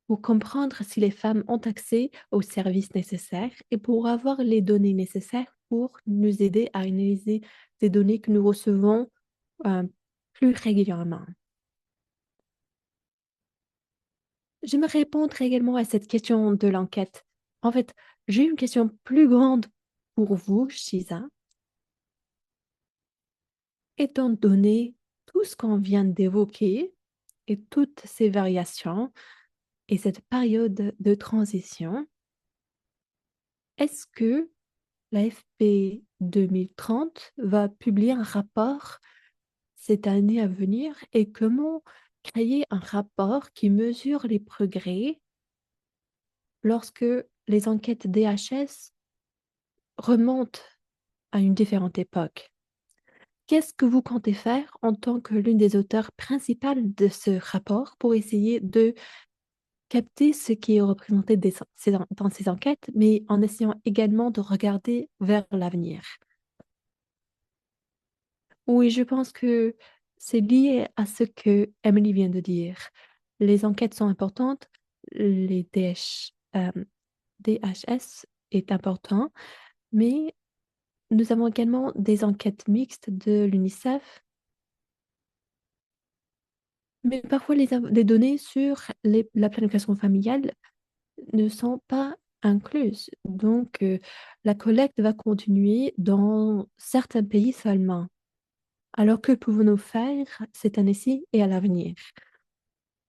Pour comprendre si les femmes ont accès aux services nécessaires et pour avoir les données nécessaires pour nous aider à analyser des données que nous recevons euh, plus régulièrement. J'aimerais répondre également à cette question de l'enquête. En fait, j'ai une question plus grande pour vous, Shiza. Étant donné tout ce qu'on vient d'évoquer et toutes ces variations et cette période de transition, est-ce que l'AFP 2030 va publier un rapport cette année à venir et comment créer un rapport qui mesure les progrès lorsque les enquêtes DHS remontent à une différente époque? qu'est-ce que vous comptez faire en tant que l'une des auteurs principales de ce rapport pour essayer de capter ce qui est représenté dans ces enquêtes, mais en essayant également de regarder vers l'avenir? Oui, je pense que c'est lié à ce que Emily vient de dire. Les enquêtes sont importantes, les DHS est important, mais nous avons également des enquêtes mixtes de l'UNICEF, mais parfois les données sur la planification familiale ne sont pas incluses. Donc, la collecte va continuer dans certains pays seulement. Alors, que pouvons-nous faire cette année-ci et à l'avenir?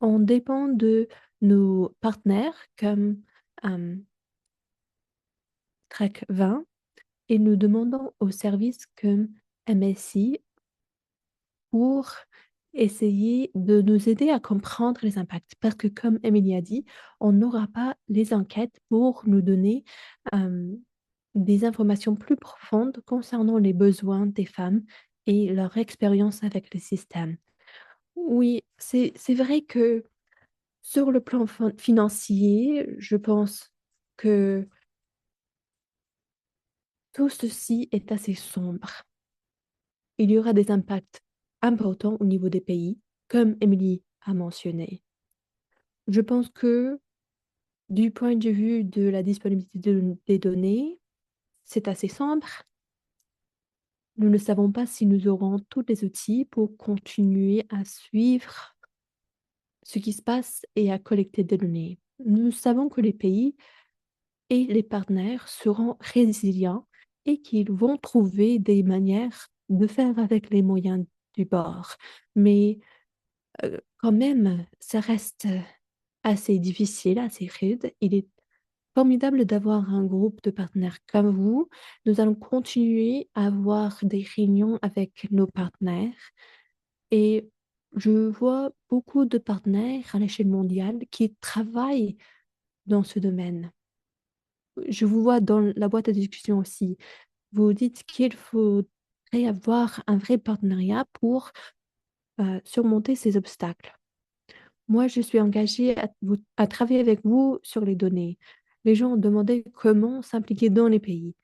On dépend de nos partenaires comme euh, Trek 20 et nous demandons aux services comme MSI pour essayer de nous aider à comprendre les impacts. Parce que, comme Emilie a dit, on n'aura pas les enquêtes pour nous donner euh, des informations plus profondes concernant les besoins des femmes et leur expérience avec le système. Oui, c'est vrai que sur le plan financier, je pense que tout ceci est assez sombre. Il y aura des impacts importants au niveau des pays, comme Emily a mentionné. Je pense que du point de vue de la disponibilité des données, c'est assez sombre. Nous ne savons pas si nous aurons tous les outils pour continuer à suivre ce qui se passe et à collecter des données. Nous savons que les pays et les partenaires seront résilients et qu'ils vont trouver des manières de faire avec les moyens du bord. Mais quand même, ça reste assez difficile, assez rude. Il est formidable d'avoir un groupe de partenaires comme vous. Nous allons continuer à avoir des réunions avec nos partenaires et je vois beaucoup de partenaires à l'échelle mondiale qui travaillent dans ce domaine. Je vous vois dans la boîte de discussion aussi. Vous dites qu'il faudrait avoir un vrai partenariat pour surmonter ces obstacles. Moi, je suis engagée à travailler avec vous sur les données. Les gens ont demandé comment s'impliquer dans les pays.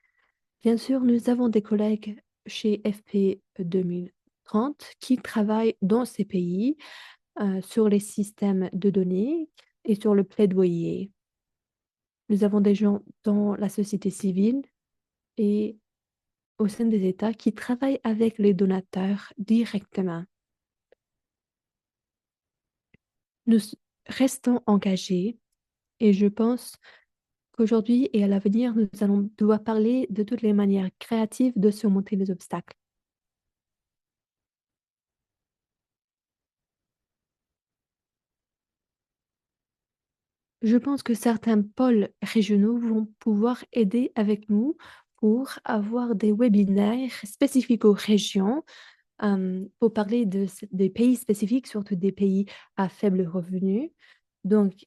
Bien sûr, nous avons des collègues chez FP 2030 qui travaillent dans ces pays sur les systèmes de données et sur le plaidoyer. Nous avons des gens dans la société civile et au sein des États qui travaillent avec les donateurs directement. Nous restons engagés et je pense qu'aujourd'hui et à l'avenir, nous allons devoir parler de toutes les manières créatives de surmonter les obstacles. Je pense que certains pôles régionaux vont pouvoir aider avec nous pour avoir des webinaires spécifiques aux régions, pour parler des pays spécifiques, surtout des pays à faible revenu. Donc,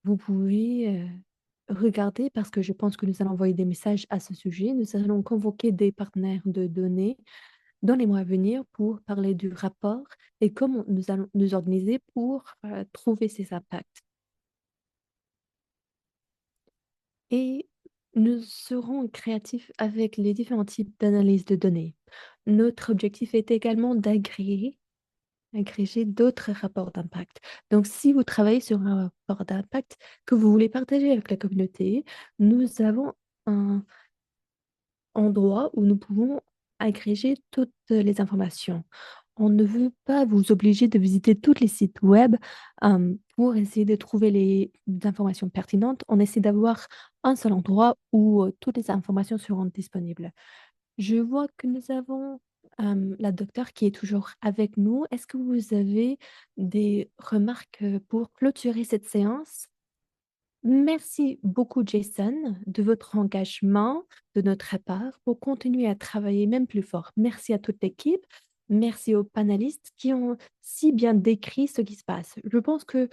vous pouvez regarder parce que je pense que nous allons envoyer des messages à ce sujet. Nous allons convoquer des partenaires de données dans les mois à venir pour parler du rapport et comment nous allons nous organiser pour trouver ces impacts. Et nous serons créatifs avec les différents types d'analyse de données. Notre objectif est également agréger d'autres rapports d'impact. Donc, si vous travaillez sur un rapport d'impact que vous voulez partager avec la communauté, nous avons un endroit où nous pouvons agréger toutes les informations. On ne veut pas vous obliger de visiter tous les sites web pour essayer de trouver les informations pertinentes. On essaie d'avoir un seul endroit où toutes les informations seront disponibles. Je vois que nous avons la docteure qui est toujours avec nous. Est-ce que vous avez des remarques pour clôturer cette séance? Merci beaucoup, Jason, de votre engagement de notre part pour continuer à travailler même plus fort. Merci à toute l'équipe. Merci aux panélistes qui ont si bien décrit ce qui se passe. Je pense que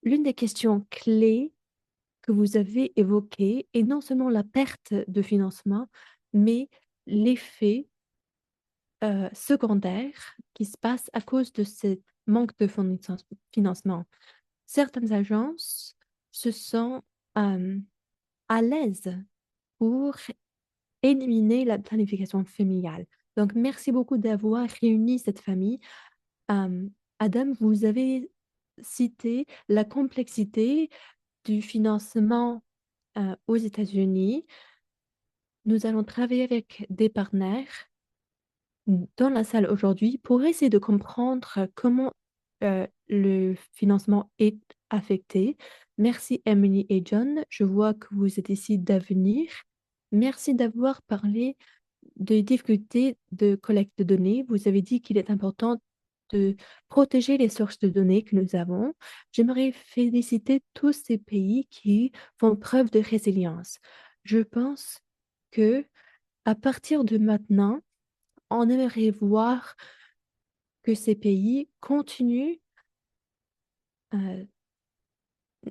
l'une des questions clés que vous avez évoquées est non seulement la perte de financement, mais l'effet secondaires qui se passent à cause de ce manque de financement. Certaines agences se sentent euh, à l'aise pour éliminer la planification familiale. Donc, merci beaucoup d'avoir réuni cette famille. Euh, Adam, vous avez cité la complexité du financement aux États-Unis. Nous allons travailler avec des partenaires dans la salle aujourd'hui pour essayer de comprendre comment le financement est affecté. Merci Emily et John. Je vois que vous êtes ici d'avenir. Merci d'avoir parlé des difficultés de collecte de données. Vous avez dit qu'il est important de protéger les sources de données que nous avons. J'aimerais féliciter tous ces pays qui font preuve de résilience. Je pense que à partir de maintenant, on aimerait voir que ces pays continuent. euh,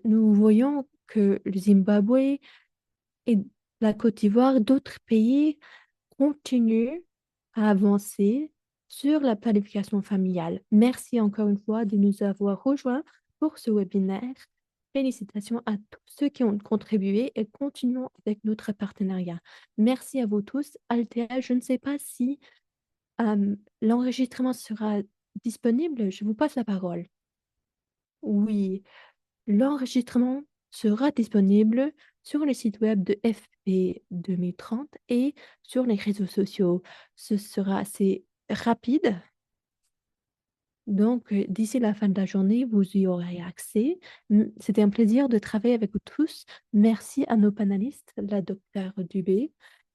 Nous voyons que le Zimbabwe et la Côte d'Ivoire, d'autres pays continuent à avancer sur la planification familiale. Merci encore une fois de nous avoir rejoints pour ce webinaire. Félicitations à tous ceux qui ont contribué et continuons avec notre partenariat. Merci à vous tous. Althea, je ne sais pas si l'enregistrement sera disponible. Je vous passe la parole. Oui, l'enregistrement sera disponible sur le site web de FP 2030 et sur les réseaux sociaux. Ce sera assez rapide. Donc, d'ici la fin de la journée, vous y aurez accès. C'était un plaisir de travailler avec vous tous. Merci à nos panélistes, la docteure Dubé,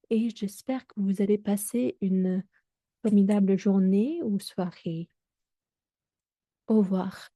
et j'espère que vous allez passer une formidable journée ou soirée. Au revoir.